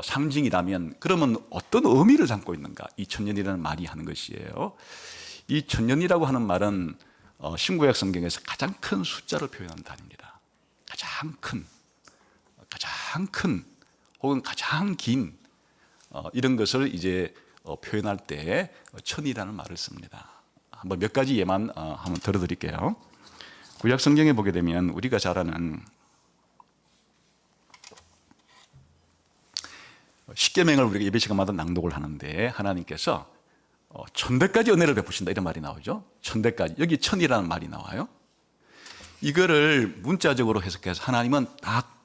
Speaker 1: 상징이라면 그러면 어떤 의미를 담고 있는가? 이 천년이라는 말이 하는 것이에요. 이 천년이라고 하는 말은 신구약 성경에서 가장 큰 숫자를 표현하는 단어입니다. 가장 큰 혹은 가장 긴 이런 것을 이제 표현할 때 천이라는 말을 씁니다. 한번 몇 가지 예만 한번 들어드릴게요. 구약 성경에 보게 되면 우리가 잘 아는 십계명을 우리가 예배 시간마다 낭독을 하는데, 하나님께서 1000대까지 은혜를 베푸신다 이런 말이 나오죠. 1000대까지. 여기 천이라는 말이 나와요. 이거를 문자적으로 해석해서 하나님은 딱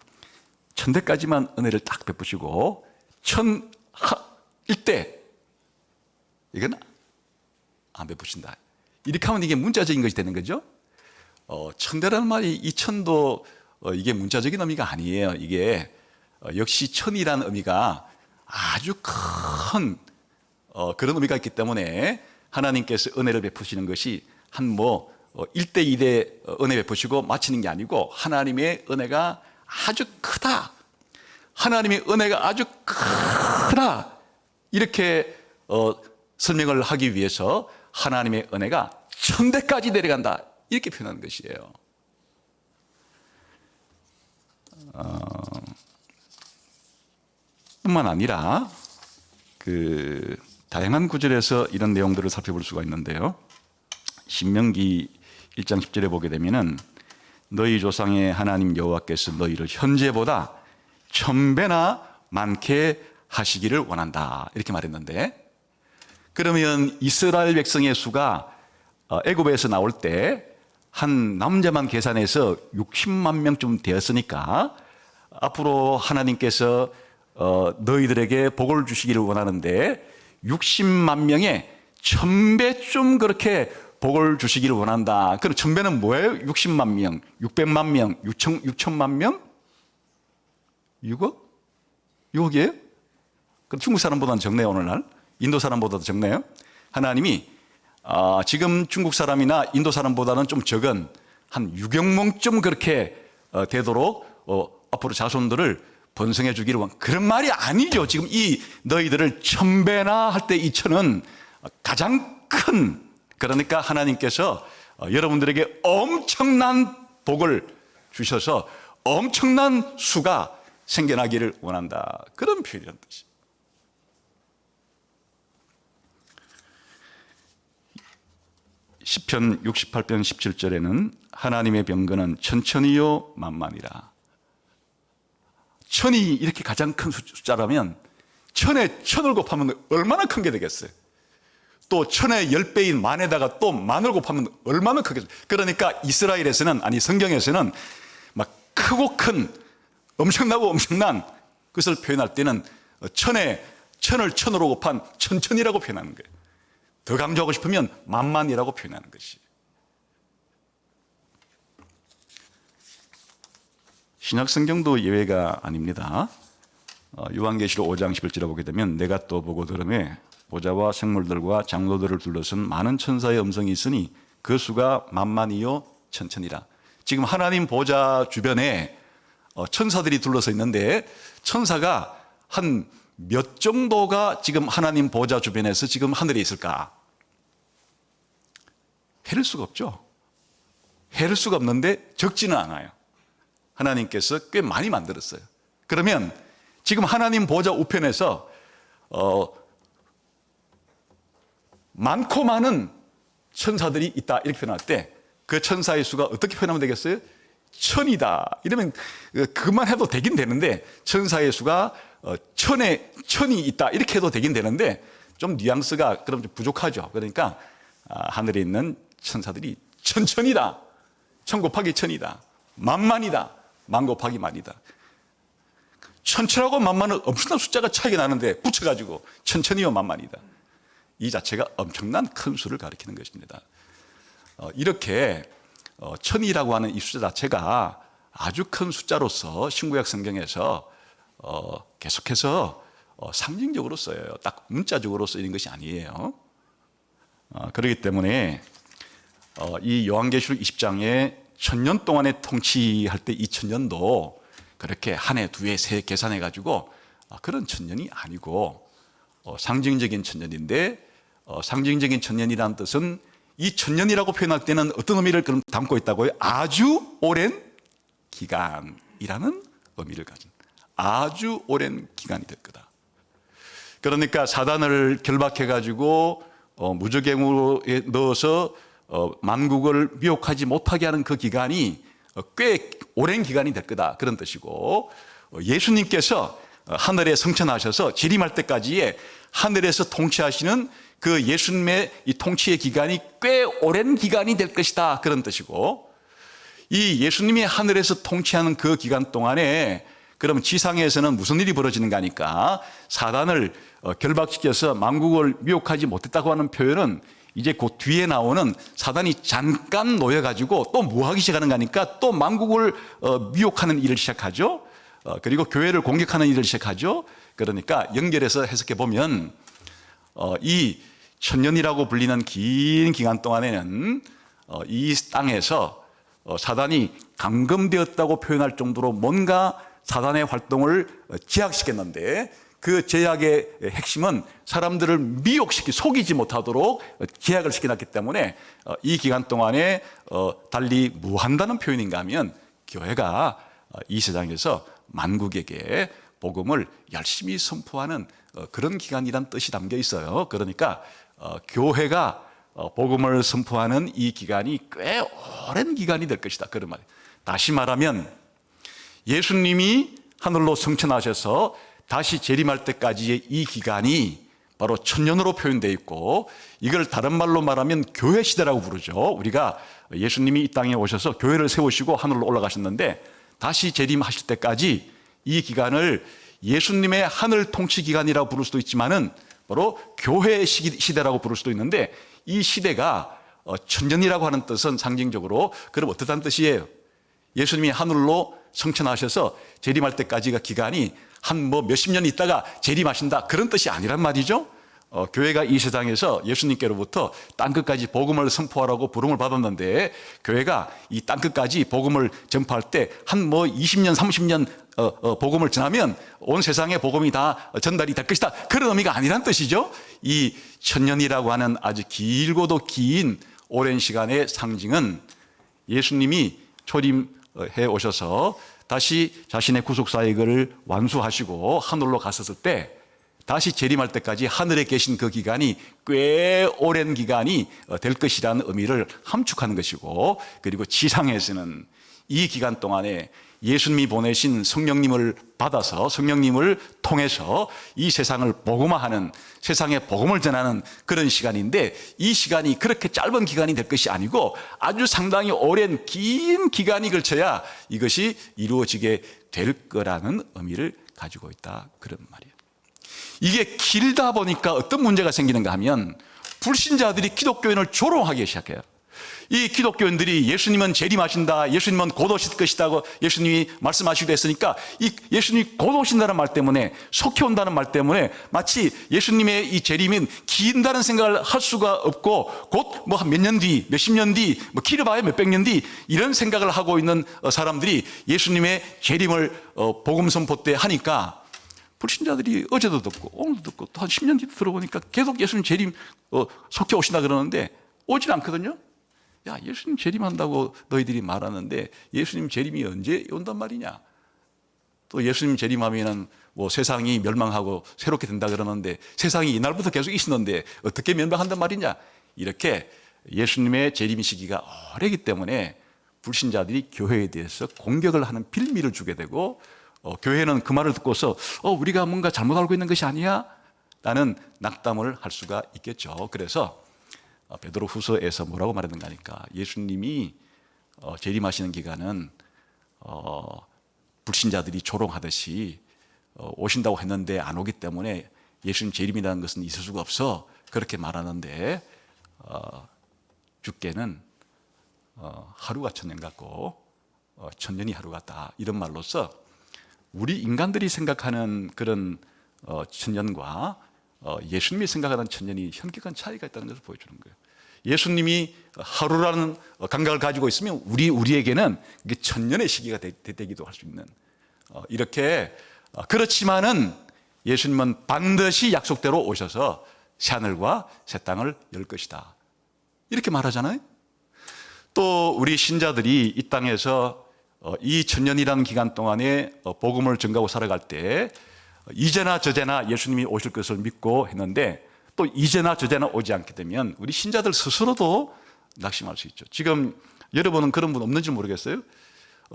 Speaker 1: 1000대까지만 은혜를 딱 베푸시고 1001대 이건 안 베푸신다. 이렇게 하면 이게 문자적인 것이 되는 거죠. 천대라는 말이, 이 천도 이게 문자적인 의미가 아니에요. 이게 역시 천이라는 의미가 아주 큰 그런 의미가 있기 때문에 하나님께서 은혜를 베푸시는 것이 한 1대 2대 은혜 베푸시고 마치는 게 아니고, 하나님의 은혜가 아주 크다, 하나님의 은혜가 아주 크다, 이렇게 설명을 하기 위해서 하나님의 은혜가 1000대까지 내려간다 이렇게 표현하는 것이에요. 뿐만 아니라 그 다양한 구절에서 이런 내용들을 살펴볼 수가 있는데요. 신명기 1장 10절에 보게 되면은 너희 조상의 하나님 여호와께서 너희를 현재보다 1000배나 많게 하시기를 원한다 이렇게 말했는데, 그러면 이스라엘 백성의 수가 애굽에서 나올 때 한 남자만 계산해서 60만 명쯤 되었으니까, 앞으로 하나님께서 너희들에게 복을 주시기를 원하는데 60만 명의 1000배쯤 그렇게 복을 주시기를 원한다. 그럼 천배는 뭐예요? 60만 명, 600만 명, 6천만 명? 6억? 6억이에요? 그럼 중국 사람보다는 적네요, 오늘날. 인도 사람보다도 적네요. 하나님이 지금 중국 사람이나 인도 사람보다는 좀 적은 한 6억 명쯤 그렇게 되도록 앞으로 자손들을 번성해 주기를 원. 그런 말이 아니죠. 지금 이 너희들을 1000배나 할 때 이 1000은 가장 큰, 그러니까 하나님께서 여러분들에게 엄청난 복을 주셔서 엄청난 수가 생겨나기를 원한다. 그런 표현이라는 뜻이에요. 시편 68편 17절에는 하나님의 병거는 천천히요 만만이라. 천이 이렇게 가장 큰 숫자라면 천에 천을 곱하면 얼마나 큰 게 되겠어요? 또 천의 10배인 만에다가 또 만을 곱하면 얼마나 크겠어요? 그러니까 이스라엘에서는, 아니 성경에서는 막 크고 큰, 엄청나고 엄청난 것을 표현할 때는 천을 천으로 곱한 천천이라고 표현하는 거예요. 더 강조하고 싶으면 만만이라고 표현하는 것이. 신약 성경도 예외가 아닙니다. 요한계시록 5장 11절에 보게 되면 내가 또 보고 들으매 보좌와 생물들과 장로들을 둘러쓴 많은 천사의 음성이 있으니 그 수가 만만이요 천천이라. 지금 하나님 보좌 주변에 천사들이 둘러서 있는데 천사가 한 몇 정도가 지금 하나님 보좌 주변에서 지금 하늘에 있을까? 헤를 수가 없죠. 헤를 수가 없는데 적지는 않아요. 하나님께서 꽤 많이 만들었어요. 그러면 지금 하나님 보좌 우편에서 많고 많은 천사들이 있다 이렇게 표현할 때 그 천사의 수가 어떻게 표현하면 되겠어요? 천이다. 이러면 그만 해도 되긴 되는데 천사의 수가 천이 있다 이렇게 해도 되긴 되는데 좀 뉘앙스가 그럼 좀 부족하죠. 그러니까 하늘에 있는 천사들이 천천이다. 천 곱하기 천이다. 만만이다. 만 곱하기 만이다. 천천하고 만만은 엄청난 숫자가 차이가 나는데 붙여가지고 천천히요 만만이다. 이 자체가 엄청난 큰 수를 가리키는 것입니다. 이렇게 천이라고 하는 이 숫자 자체가 아주 큰 숫자로서 신구약 성경에서 계속해서 상징적으로 써요. 딱 문자적으로 쓰이는 것이 아니에요. 그렇기 때문에 이 요한계시록 20장에 1000년 동안의 통치할 때 이 1000년도 그렇게 한 해, 두 해, 세 해 계산해가지고 그런 1000년이 아니고 상징적인 1000년인데 상징적인 1000년이라는 뜻은 이 1000년이라고 표현할 때는 어떤 의미를 그럼 담고 있다고요? 아주 오랜 기간이라는 의미를 가진, 아주 오랜 기간이 될 거다. 그러니까 사단을 결박해가지고 무저갱으로 넣어서 만국을 미혹하지 못하게 하는 그 기간이 꽤 오랜 기간이 될 거다, 그런 뜻이고, 예수님께서 하늘에 승천하셔서 재림할 때까지의 하늘에서 통치하시는 그 예수님의 이 통치의 기간이 꽤 오랜 기간이 될 것이다, 그런 뜻이고, 이 예수님이 하늘에서 통치하는 그 기간 동안에 그럼 지상에서는 무슨 일이 벌어지는가 하니까 사단을 결박시켜서 만국을 미혹하지 못했다고 하는 표현은 이제 그 뒤에 나오는 사단이 잠깐 놓여가지고 또 뭐 하기 시작하는가 하니까 또 만국을 미혹하는 일을 시작하죠. 그리고 교회를 공격하는 일을 시작하죠. 그러니까 연결해서 해석해 보면 이 1000년이라고 불리는 긴 기간 동안에는 이 땅에서 사단이 감금되었다고 표현할 정도로 뭔가 사단의 활동을 제약시켰는데 그 제약의 핵심은 사람들을 미혹시키 속이지 못하도록 제약을 시켜놨기 때문에 이 기간 동안에 달리 뭐 한다는 표현인가 하면 교회가 이 세상에서 만국에게 복음을 열심히 선포하는 그런 기간이란 뜻이 담겨 있어요. 그러니까 교회가 복음을 선포하는 이 기간이 꽤 오랜 기간이 될 것이다, 그런 말이에요. 다시 말하면 예수님이 하늘로 승천하셔서 다시 재림할 때까지의 이 기간이 바로 1000년으로 표현되어 있고, 이걸 다른 말로 말하면 교회 시대라고 부르죠. 우리가 예수님이 이 땅에 오셔서 교회를 세우시고 하늘로 올라가셨는데 다시 재림하실 때까지 이 기간을 예수님의 하늘 통치 기간이라고 부를 수도 있지만은 바로 교회 시대라고 부를 수도 있는데, 이 시대가 천년이라고 하는 뜻은 상징적으로 그럼 어떠한 뜻이에요? 예수님이 하늘로 승천하셔서 재림할 때까지가 기간이 한 뭐 몇십 년 있다가 재림하신다 그런 뜻이 아니란 말이죠. 교회가 이 세상에서 예수님께로부터 땅끝까지 복음을 선포하라고 부름을 받았는데 교회가 이 땅끝까지 복음을 전파할 때 한 뭐 20년 30년 복음을 전하면 온 세상에 복음이 다 전달이 될 것이다 그런 의미가 아니란 뜻이죠. 이 천년이라고 하는 아주 길고도 긴 오랜 시간의 상징은 예수님이 초림해 오셔서 다시 자신의 구속사역을 완수하시고 하늘로 갔었을 때 다시 재림할 때까지 하늘에 계신 그 기간이 꽤 오랜 기간이 될 것이라는 의미를 함축하는 것이고, 그리고 지상에서는 이 기간 동안에 예수님이 보내신 성령님을 받아서 성령님을 통해서 이 세상을 복음화하는, 세상에 복음을 전하는 그런 시간인데, 이 시간이 그렇게 짧은 기간이 될 것이 아니고 아주 상당히 오랜 긴 기간이 걸쳐야 이것이 이루어지게 될 거라는 의미를 가지고 있다 그런 말이에요. 이게 길다 보니까 어떤 문제가 생기는가 하면 불신자들이 기독교인을 조롱하기 시작해요. 이 기독교인들이 예수님은 재림하신다, 예수님은 곧 오실 것이다고 예수님이 말씀하시기도 했으니까 이 예수님이 곧 오신다는 말 때문에, 속히 온다는 말 때문에 마치 예수님의 이 재림은 긴다는 생각을 할 수가 없고 곧 뭐 몇 년 뒤, 몇십 년 뒤, 뭐 길어봐야 몇백 년 뒤 이런 생각을 하고 있는 사람들이 예수님의 재림을 복음 선포 때 하니까 불신자들이 어제도 듣고 오늘도 듣고 또 한 10년 뒤도 들어보니까 계속 예수님 재림 속히 오신다 그러는데 오질 않거든요. 야, 예수님 재림한다고 너희들이 말하는데 예수님 재림이 언제 온단 말이냐? 또 예수님 재림하면은 뭐 세상이 멸망하고 새롭게 된다 그러는데 세상이 이날부터 계속 있었는데 어떻게 멸망한단 말이냐? 이렇게 예수님의 재림 시기가 오래기 때문에 불신자들이 교회에 대해서 공격을 하는 빌미를 주게 되고, 교회는 그 말을 듣고서 우리가 뭔가 잘못 알고 있는 것이 아니야? 라는 낙담을 할 수가 있겠죠. 그래서 베드로 후서에서 뭐라고 말했는가 하니까 예수님이 재림하시는 기간은 불신자들이 조롱하듯이 오신다고 했는데 안 오기 때문에 예수님 재림이라는 것은 있을 수가 없어 그렇게 말하는데, 주께는 하루가 천년 같고 천년이 하루 같다 이런 말로써 우리 인간들이 생각하는 그런 천년과 예수님이 생각하는 천년이 현격한 차이가 있다는 것을 보여주는 거예요. 예수님이 하루라는 감각을 가지고 있으면 우리에게는 그게 천년의 시기가 되기도 할 수 있는, 이렇게 그렇지만은 예수님은 반드시 약속대로 오셔서 새하늘과 새 땅을 열 것이다 이렇게 말하잖아요. 또 우리 신자들이 이 땅에서 이 천년이라는 기간 동안에 복음을 전가하고 살아갈 때 이제나 저제나 예수님이 오실 것을 믿고 했는데, 또 이제나 저제나 오지 않게 되면 우리 신자들 스스로도 낙심할 수 있죠. 지금 여러분은 그런 분 없는지 모르겠어요.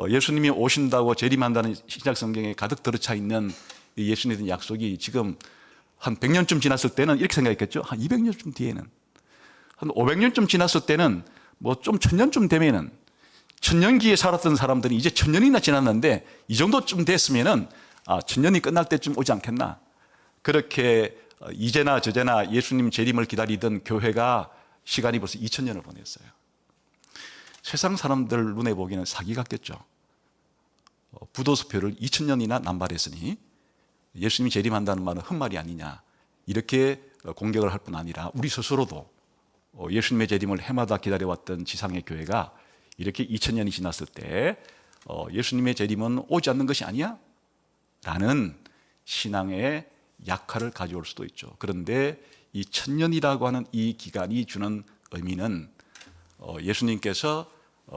Speaker 1: 예수님이 오신다고 재림한다는 신약 성경에 가득 들어차 있는 예수님에 대한 약속이 지금 한 100년쯤 지났을 때는 이렇게 생각했겠죠. 한 200년쯤 뒤에는, 한 500년쯤 지났을 때는, 뭐 좀 1000년쯤 되면은, 천년기에 살았던 사람들이 이제 1000년이나 지났는데 이 정도쯤 됐으면은 천년이 끝날 때쯤 오지 않겠나. 그렇게 이제나 저제나 예수님 재림을 기다리던 교회가 시간이 벌써 2000년을 보냈어요. 세상 사람들 눈에 보기에는 사기 같겠죠. 부도수표를 2000년이나 남발했으니 예수님이 재림한다는 말은 헛말이 아니냐 이렇게 공격을 할 뿐 아니라 우리 스스로도 예수님의 재림을 해마다 기다려왔던 지상의 교회가 이렇게 2000년이 지났을 때 예수님의 재림은 오지 않는 것이 아니야? 라는 신앙의 약화를 가져올 수도 있죠. 그런데 이 천년이라고 하는 이 기간이 주는 의미는 예수님께서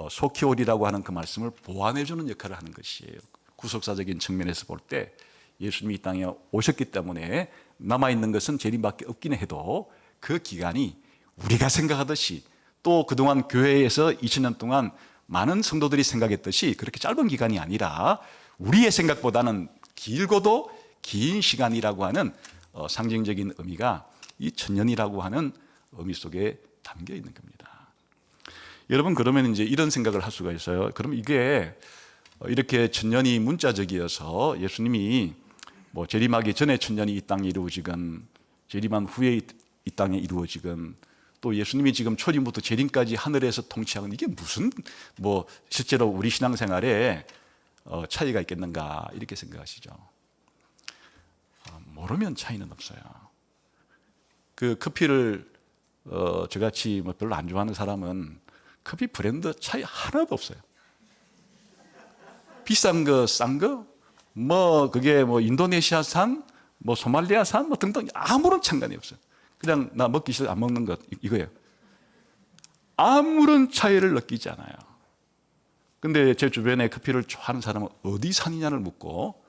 Speaker 1: 속히 오리라고 하는 그 말씀을 보완해주는 역할을 하는 것이에요. 구속사적인 측면에서 볼 때 예수님이 이 땅에 오셨기 때문에 남아있는 것은 재림밖에 없긴 해도 그 기간이 우리가 생각하듯이 또 그동안 교회에서 2000년 동안 많은 성도들이 생각했듯이 그렇게 짧은 기간이 아니라 우리의 생각보다는 길고도 긴 시간이라고 하는 상징적인 의미가 이 천년이라고 하는 의미 속에 담겨 있는 겁니다. 여러분, 그러면 이제 이런 생각을 할 수가 있어요. 그럼 이게 이렇게 천년이 문자적이어서 예수님이 뭐 재림하기 전에 천년이 이 땅에 이루어지건 재림한 후에 이 땅에 이루어지건 또 예수님이 지금 초림부터 재림까지 하늘에서 통치하는 이게 무슨 뭐 실제로 우리 신앙생활에 차이가 있겠는가 이렇게 생각하시죠. 모르면 차이는 없어요. 그 커피를 저같이 뭐 별로 안 좋아하는 사람은 커피 브랜드 차이 하나도 없어요. 비싼 거, 싼 거, 뭐 그게 뭐 인도네시아산, 뭐 소말리아산, 뭐 등등 아무런 상관이 없어요. 그냥 나 먹기 싫어 안 먹는 것 이거예요. 아무런 차이를 느끼지 않아요. 근데 제 주변에 커피를 좋아하는 사람은 어디 산이냐를 묻고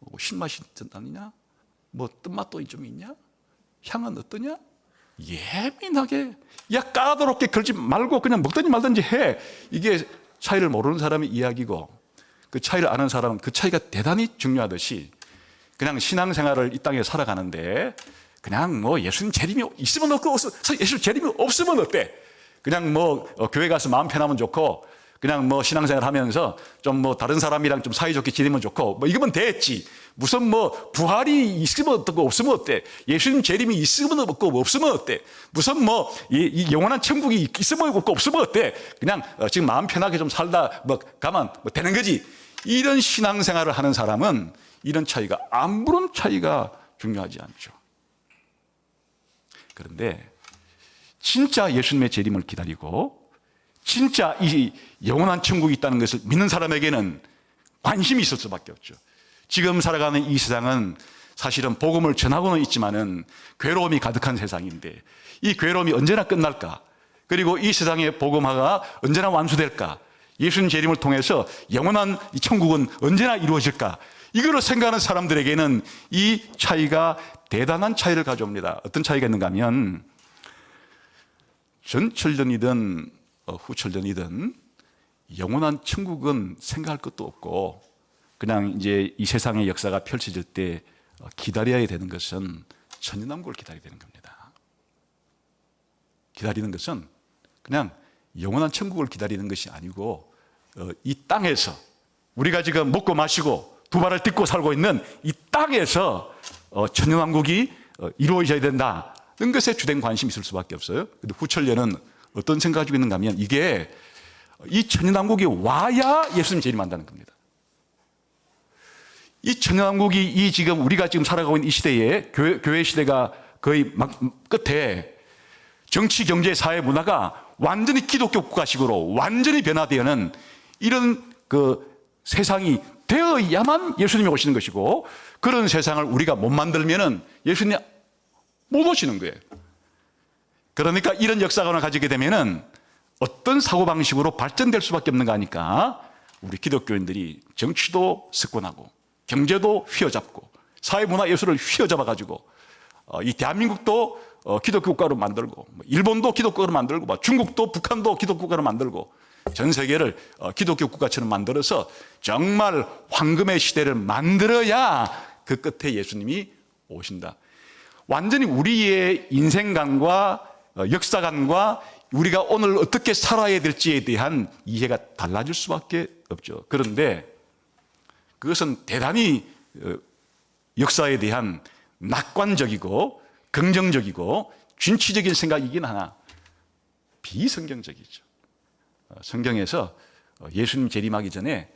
Speaker 1: 뭐 신맛이 나느냐, 뭐 뜬맛도 좀 있냐, 향은 어떠냐, 예민하게 야 까다롭게 걸지 말고 그냥 먹든지 말든지 해. 이게 차이를 모르는 사람의 이야기고, 그 차이를 아는 사람은 그 차이가 대단히 중요하듯이 그냥 신앙생활을 이 땅에 살아가는데 그냥 뭐 예수님 재림이 있으면 없고 예수님 재림이 없으면 어때? 그냥 뭐 교회 가서 마음 편하면 좋고 그냥 뭐 신앙생활 하면서 좀 뭐 다른 사람이랑 좀 사이좋게 지내면 좋고 뭐 이거면 됐지. 무슨 뭐 부활이 있으면 어떻고 없으면 어때? 예수님 재림이 있으면 없고 없으면 어때? 무슨 뭐 이 영원한 천국이 있으면 없고 없으면 어때? 그냥 지금 마음 편하게 좀 살다 뭐 가면 뭐 되는 거지. 이런 신앙생활을 하는 사람은 이런 차이가 아무런 차이가 중요하지 않죠. 그런데 진짜 예수님의 재림을 기다리고 진짜 이 영원한 천국이 있다는 것을 믿는 사람에게는 관심이 있을 수밖에 없죠. 지금 살아가는 이 세상은 사실은 복음을 전하고는 있지만은 괴로움이 가득한 세상인데 이 괴로움이 언제나 끝날까? 그리고 이 세상의 복음화가 언제나 완수될까? 예수님 재림을 통해서 영원한 이 천국은 언제나 이루어질까? 이거를 생각하는 사람들에게는 이 차이가 대단한 차이를 가져옵니다. 어떤 차이가 있는가 하면 전철전이든 후철전이든 영원한 천국은 생각할 것도 없고 그냥 이제 이 세상의 역사가 펼쳐질 때 기다려야 되는 것은 천년왕국을 기다려야 되는 겁니다. 기다리는 것은 그냥 영원한 천국을 기다리는 것이 아니고 이 땅에서 우리가 지금 먹고 마시고 두 발을 딛고 살고 있는 이 땅에서 천년왕국이 이루어져야 된다는 것에 주된 관심이 있을 수밖에 없어요. 근데 후철년은 어떤 생각을 가지고 있는가 하면 이게 이 천년왕국이 와야 예수님 재림한다는 겁니다. 이 천년왕국이 이 지금 우리가 지금 살아가고 있는 이 시대에 교회 시대가 거의 막 끝에 정치, 경제, 사회, 문화가 완전히 기독교 국가식으로 완전히 변화되는 이런 그 세상이 되어야만 예수님이 오시는 것이고 그런 세상을 우리가 못 만들면은 예수님이 못 오시는 거예요. 그러니까 이런 역사관을 가지게 되면은 어떤 사고방식으로 발전될 수밖에 없는 거 아니까 우리 기독교인들이 정치도 습권하고 경제도 휘어잡고 사회문화 예술을 휘어잡아가지고 이 대한민국도 기독교 국가로 만들고 일본도 기독교 국가로 만들고 중국도 북한도 기독교 국가로 만들고 전 세계를 기독교 국가처럼 만들어서 정말 황금의 시대를 만들어야 그 끝에 예수님이 오신다. 완전히 우리의 인생관과 역사관과 우리가 오늘 어떻게 살아야 될지에 대한 이해가 달라질 수밖에 없죠. 그런데 그것은 대단히 역사에 대한 낙관적이고 긍정적이고 진취적인 생각이긴 하나 비성경적이죠. 성경에서 예수님 재림하기 전에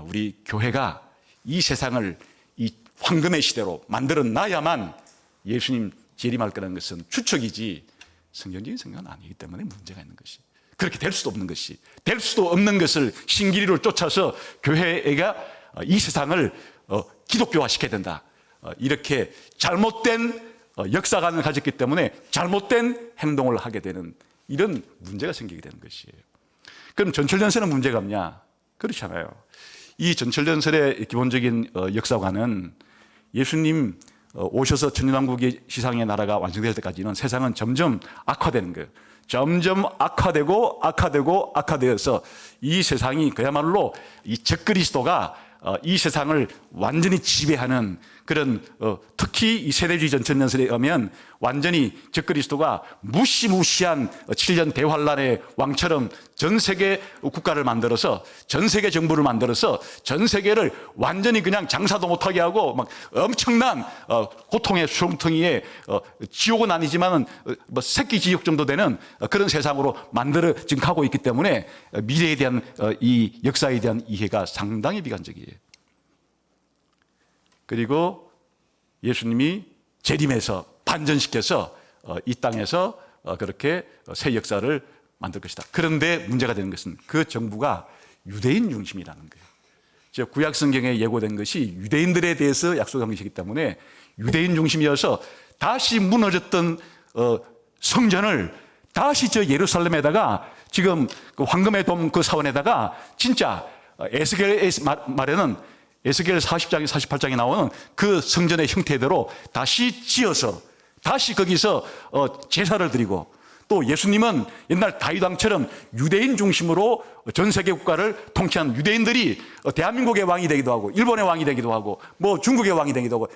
Speaker 1: 우리 교회가 이 세상을 이 황금의 시대로 만들어 놔야만 예수님 재림할 거라는 것은 추측이지 성경적인 생각은 아니기 때문에 문제가 있는 것이, 그렇게 될 수도 없는 것이, 될 수도 없는 것을 신기리로 쫓아서 교회가 이 세상을 기독교화 시켜야 된다, 이렇게 잘못된 역사관을 가졌기 때문에 잘못된 행동을 하게 되는 이런 문제가 생기게 되는 것이에요. 그럼 전철전설은 문제가 없냐? 그렇지 않아요. 이 전철전설의 기본적인 역사관은 예수님 오셔서 천년왕국의 시상의 나라가 완성될 때까지는 세상은 점점 악화되는 거예요. 점점 악화되어서 이 세상이 그야말로 이 적그리스도가 이 세상을 완전히 지배하는 그런 특히 이 세대주의 전천년설에 의하면 완전히 적그리스도가 무시무시한 7년 대환란의 왕처럼 전 세계 국가를 만들어서 전 세계 정부를 만들어서 전 세계를 완전히 그냥 장사도 못하게 하고 막 엄청난 고통의 수렁텅이에 지옥은 아니지만은 뭐 새끼 지옥 정도 되는 그런 세상으로 만들어 지금 가고 있기 때문에 미래에 대한 이 역사에 대한 이해가 상당히 비관적이에요. 그리고 예수님이 재림해서 반전시켜서 이 땅에서 그렇게 새 역사를 만들 것이다. 그런데 문제가 되는 것은 그 정부가 유대인 중심이라는 거예요. 즉 구약 성경에 예고된 것이 유대인들에 대해서 약속한 것이기 때문에 유대인 중심이어서 다시 무너졌던 성전을 다시 저 예루살렘에다가 지금 그 황금의 돔 그 사원에다가 진짜 에스겔의 말에는 에스겔 40장에 48장에 나오는 그 성전의 형태대로 다시 지어서 다시 거기서 제사를 드리고 또 예수님은 옛날 다윗 왕처럼 유대인 중심으로 전 세계 국가를 통치한 유대인들이 대한민국의 왕이 되기도 하고 일본의 왕이 되기도 하고 뭐 중국의 왕이 되기도 하고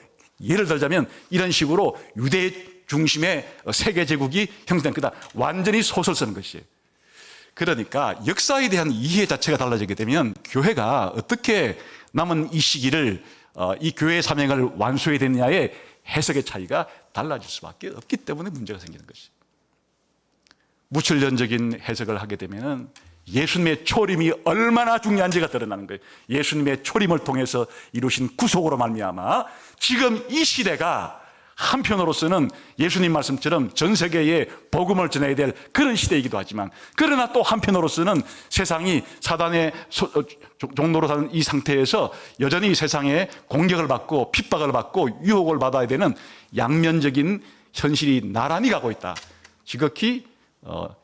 Speaker 1: 예를 들자면 이런 식으로 유대 중심의 세계 제국이 형성된 거다. 완전히 소설 쓰는 것이에요. 그러니까 역사에 대한 이해 자체가 달라지게 되면 교회가 어떻게 남은 이 시기를 이 교회의 사명을 완수해야 되느냐의 해석의 차이가 달라질 수밖에 없기 때문에 문제가 생기는 것이죠. 무천년적인 해석을 하게 되면 예수님의 초림이 얼마나 중요한지가 드러나는 거예요. 예수님의 초림을 통해서 이루신 구속으로 말미암아 지금 이 시대가 한편으로서는 예수님 말씀처럼 전 세계에 복음을 전해야 될 그런 시대이기도 하지만 그러나 또 한편으로서는 세상이 사단의 종로로 사는 이 상태에서 여전히 세상에 공격을 받고 핍박을 받고 유혹을 받아야 되는 양면적인 현실이 나란히 가고 있다. 지극히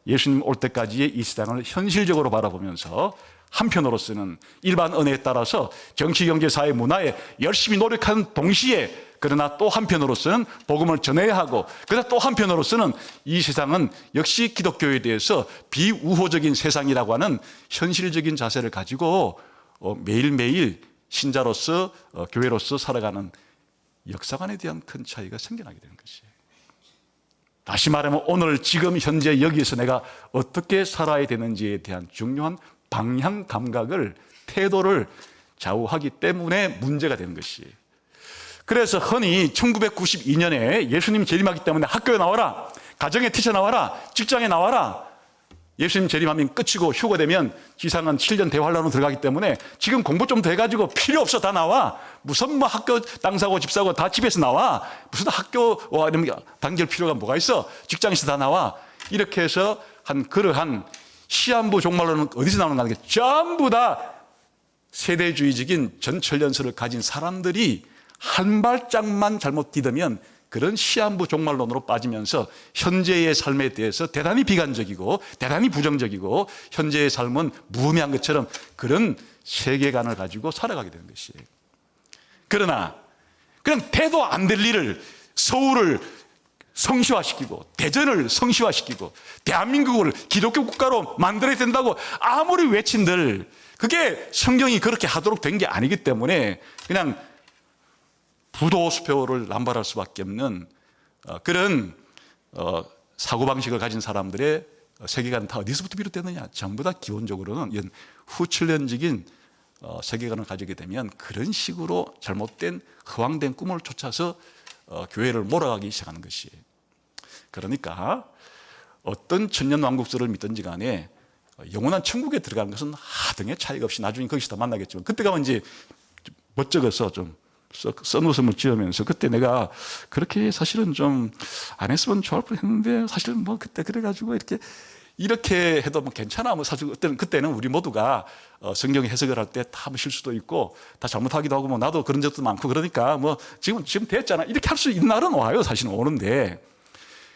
Speaker 1: 예수님 올 때까지의 이 세상을 현실적으로 바라보면서 한편으로서는 일반 은혜에 따라서 정치, 경제, 사회, 문화에 열심히 노력하는 동시에 그러나 또 한편으로서는 복음을 전해야 하고 그러나 또 한편으로서는 이 세상은 역시 기독교에 대해서 비우호적인 세상이라고 하는 현실적인 자세를 가지고 매일매일 신자로서 교회로서 살아가는 역사관에 대한 큰 차이가 생겨나게 되는 것이에요. 다시 말하면 오늘 지금 현재 여기에서 내가 어떻게 살아야 되는지에 대한 중요한 방향 감각을 태도를 좌우하기 때문에 문제가 되는 것이에요. 그래서 흔히 1992년에 예수님 재림하기 때문에 학교에 나와라, 가정에 튀쳐나와라, 직장에 나와라. 예수님 재림하면 끝이고 휴가 되면 지상은 7년 대환란으로 들어가기 때문에 지금 공부 좀 더 해가지고 필요 없어, 다 나와. 무슨 뭐 학교 땅 사고 집 사고 다 집에서 나와. 무슨 학교 당길 필요가 뭐가 있어. 직장에서 다 나와. 이렇게 해서 한 그러한 시한부 종말론은 어디서 나오는가 하는 게 전부 다 세대주의적인 전철연설을 가진 사람들이 한 발짝만 잘못 디디면 그런 시한부 종말론으로 빠지면서 현재의 삶에 대해서 대단히 비관적이고 대단히 부정적이고 현재의 삶은 무의미한 것처럼 그런 세계관을 가지고 살아가게 되는 것이에요. 그러나 그냥 대도 안 될 일을 서울을 성시화시키고 대전을 성시화시키고 대한민국을 기독교 국가로 만들어야 된다고 아무리 외친들 그게 성경이 그렇게 하도록 된 게 아니기 때문에 그냥 부도수표를 남발할 수밖에 없는 그런 사고방식을 가진 사람들의 세계관은 다 어디서부터 비롯되느냐? 전부 다 기본적으로는 이런 후천년적인 세계관을 가지게 되면 그런 식으로 잘못된 허황된 꿈을 쫓아서 교회를 몰아가기 시작하는 것이에요. 그러니까 어떤 천년왕국설을 믿든지 간에 영원한 천국에 들어가는 것은 하등의 차이가 없이 나중에 거기서 다 만나겠지만 그때 가면 이제 멋쩍어서 좀 썬웃음을 지으면서 그때 내가 그렇게 사실은 좀 안 했으면 좋을 뻔했는데 사실 뭐 그때 그래가지고 이렇게 해도 뭐 괜찮아. 뭐 사실 그때는 우리 모두가 성경 해석을 할 때 다 실수도 있고 다 잘못하기도 하고 뭐 나도 그런 적도 많고 그러니까 뭐 지금 됐잖아. 이렇게 할 수 있는 날은 와요. 사실은 오는데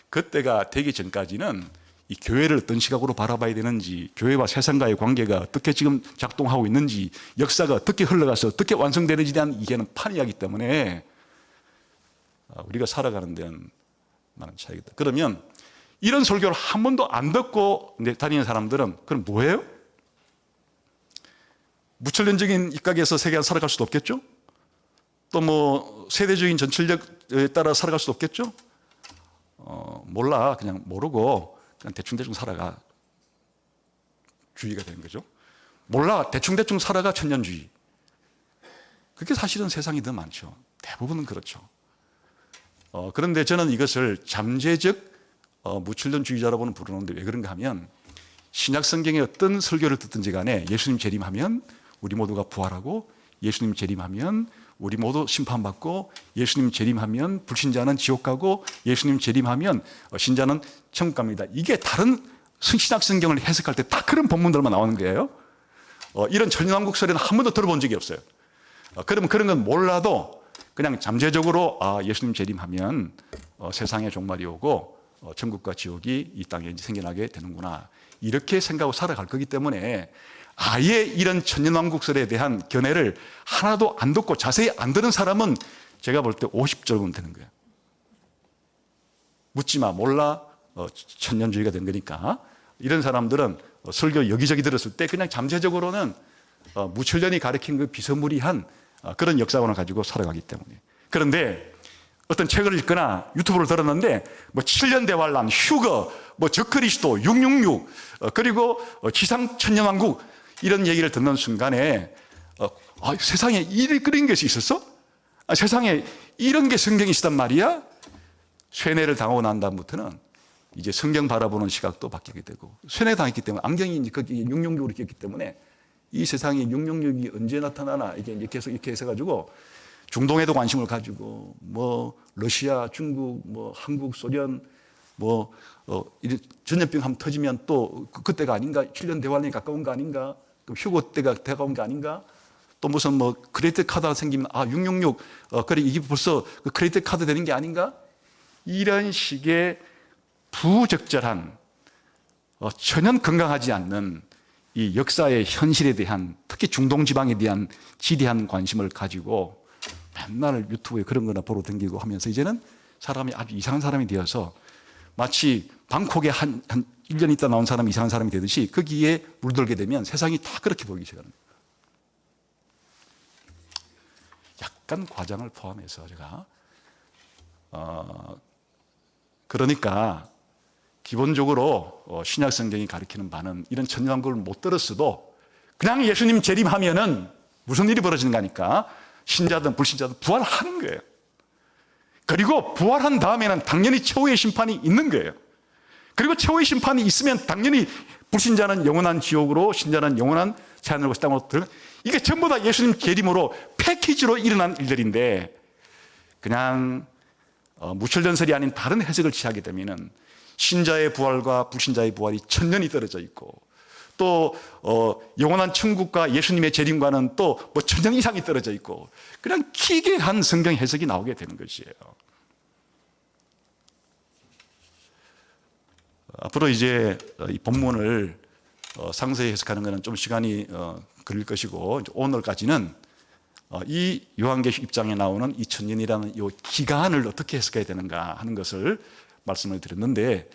Speaker 1: 그때가 되기 전까지는 이 교회를 어떤 시각으로 바라봐야 되는지, 교회와 세상과의 관계가 어떻게 지금 작동하고 있는지, 역사가 어떻게 흘러가서 어떻게 완성되는지에 대한 이해는 판이하기 때문에 우리가 살아가는 데는 많은 차이겠다. 그러면 이런 설교를 한 번도 안 듣고 다니는 사람들은 그럼 뭐예요? 무천년적인 입각에서 세계가 살아갈 수도 없겠죠? 또 뭐 세대적인 전철력에 따라 살아갈 수도 없겠죠? 몰라, 그냥 모르고 그냥 대충 살아가 주의가 되는 거죠. 몰라, 대충 살아가 천년주의. 그게 사실은 세상이 더 많죠. 대부분은 그렇죠. 그런데 저는 이것을 잠재적 무천년주의자라고는 부르는데 왜 그런가 하면 신약 성경의 어떤 설교를 듣든지 간에 예수님 재림하면 우리 모두가 부활하고, 예수님 재림하면 우리 모두 심판받고, 예수님 재림하면 불신자는 지옥 가고, 예수님 재림하면 신자는 천국 갑니다. 이게 다른 신약 성경을 해석할 때 딱 그런 본문들만 나오는 거예요. 이런 천년왕국 소리는 한 번도 들어본 적이 없어요. 그러면 그런 건 몰라도 그냥 잠재적으로 예수님 재림하면 세상에 종말이 오고 천국과 지옥이 이 땅에 이제 생겨나게 되는구나, 이렇게 생각하고 살아갈 거기 때문에 아예 이런 천년왕국설에 대한 견해를 하나도 안 듣고 자세히 안 들은 사람은 제가 볼 때 50절은 되는 거예요. 묻지마, 몰라, 천년주의가 된 거니까. 이런 사람들은 설교 여기저기 들었을 때 그냥 잠재적으로는 무천년이 가리킨 그 비스무리한 그런 역사관을 가지고 살아가기 때문에. 그런데 어떤 책을 읽거나 유튜브를 들었는데 뭐 7년 대환란, 휴거, 뭐 적그리스도, 666, 그리고 지상 천년왕국, 이런 얘기를 듣는 순간에 세상에 이런 것이 있었어? 세상에 이런 게 성경이 있었단 말이야? 쇠뇌를 당하고 난 다음부터는 이제 성경 바라보는 시각도 바뀌게 되고, 쇠뇌 당했기 때문에 안경이 거기 666으로 꼈기 때문에 이 세상에 666이 언제 나타나나 이게 이제 계속 이렇게 해서가지고 중동에도 관심을 가지고, 뭐 러시아, 중국, 뭐 한국, 소련, 뭐 전염병 한번 터지면 또 그때가 아닌가, 7년 대환란이 가까운 거 아닌가, 휴거 때가 다가온 게 아닌가, 또 무슨 뭐 크레디트 카드가 생기면 666 그래 이게 벌써 그 크레디트 카드 되는 게 아닌가, 이런 식의 부적절한 전혀 건강하지 않는 이 역사의 현실에 대한, 특히 중동 지방에 대한 지대한 관심을 가지고 맨날 유튜브에 그런 거나 보러 다니고 하면서 이제는 사람이 아주 이상한 사람이 되어서 마치 방콕에 한 1년 있다 나온 사람이 이상한 사람이 되듯이 거기에 물들게 되면 세상이 다 그렇게 보이기 시작합니다. 약간 과장을 포함해서 제가 그러니까 기본적으로 신약 성경이 가리키는 바는 이런 천년왕국을 못 들었어도 그냥 예수님 재림하면은 무슨 일이 벌어지는가 하니까 신자든 불신자든 부활하는 거예요. 그리고 부활한 다음에는 당연히 최후의 심판이 있는 거예요. 그리고 최후의 심판이 있으면 당연히 불신자는 영원한 지옥으로, 신자는 영원한 새하늘과 땅으로 들어가. 이게 전부 다 예수님 재림으로 패키지로 일어난 일들인데 그냥 무철전설이 아닌 다른 해석을 취하게 되면은 신자의 부활과 불신자의 부활이 천년이 떨어져 있고, 또 영원한 천국과 예수님의 재림과는 또 뭐 천년 이상이 떨어져 있고, 그냥 기괴한 성경 해석이 나오게 되는 것이에요. 앞으로 이제 이 본문을 상세히 해석하는 것은 좀 시간이 걸릴 것이고, 오늘까지는 이 요한계시록 입장에 나오는 이 천년이라는 이 기간을 어떻게 해석해야 되는가 하는 것을 말씀을 드렸는데,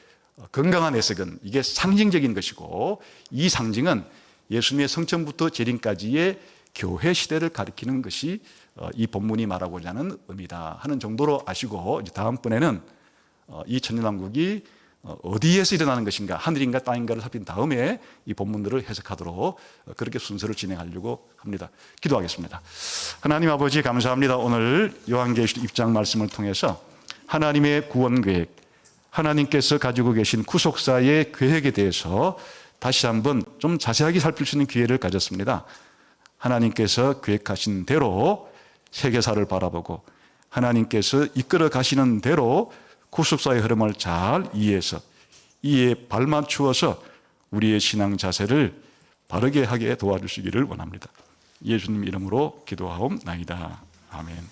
Speaker 1: 건강한 해석은 이게 상징적인 것이고, 이 상징은 예수님의 성천부터 재림까지의 교회 시대를 가리키는 것이 이 본문이 말하고자 하는 의미다 하는 정도로 아시고, 이제 다음번에는 이 천년왕국이 어디에서 일어나는 것인가, 하늘인가 땅인가를 살핀 다음에 이 본문들을 해석하도록 그렇게 순서를 진행하려고 합니다. 기도하겠습니다. 하나님 아버지, 감사합니다. 오늘 요한계시록 입장 말씀을 통해서 하나님의 구원 계획, 하나님께서 가지고 계신 구속사의 계획에 대해서 다시 한번 좀 자세하게 살필 수 있는 기회를 가졌습니다. 하나님께서 계획하신 대로 세계사를 바라보고 하나님께서 이끌어 가시는 대로 구속사의 흐름을 잘 이해해서 이에 발맞추어서 우리의 신앙 자세를 바르게 하게 도와주시기를 원합니다. 예수님 이름으로 기도하옵나이다. 아멘.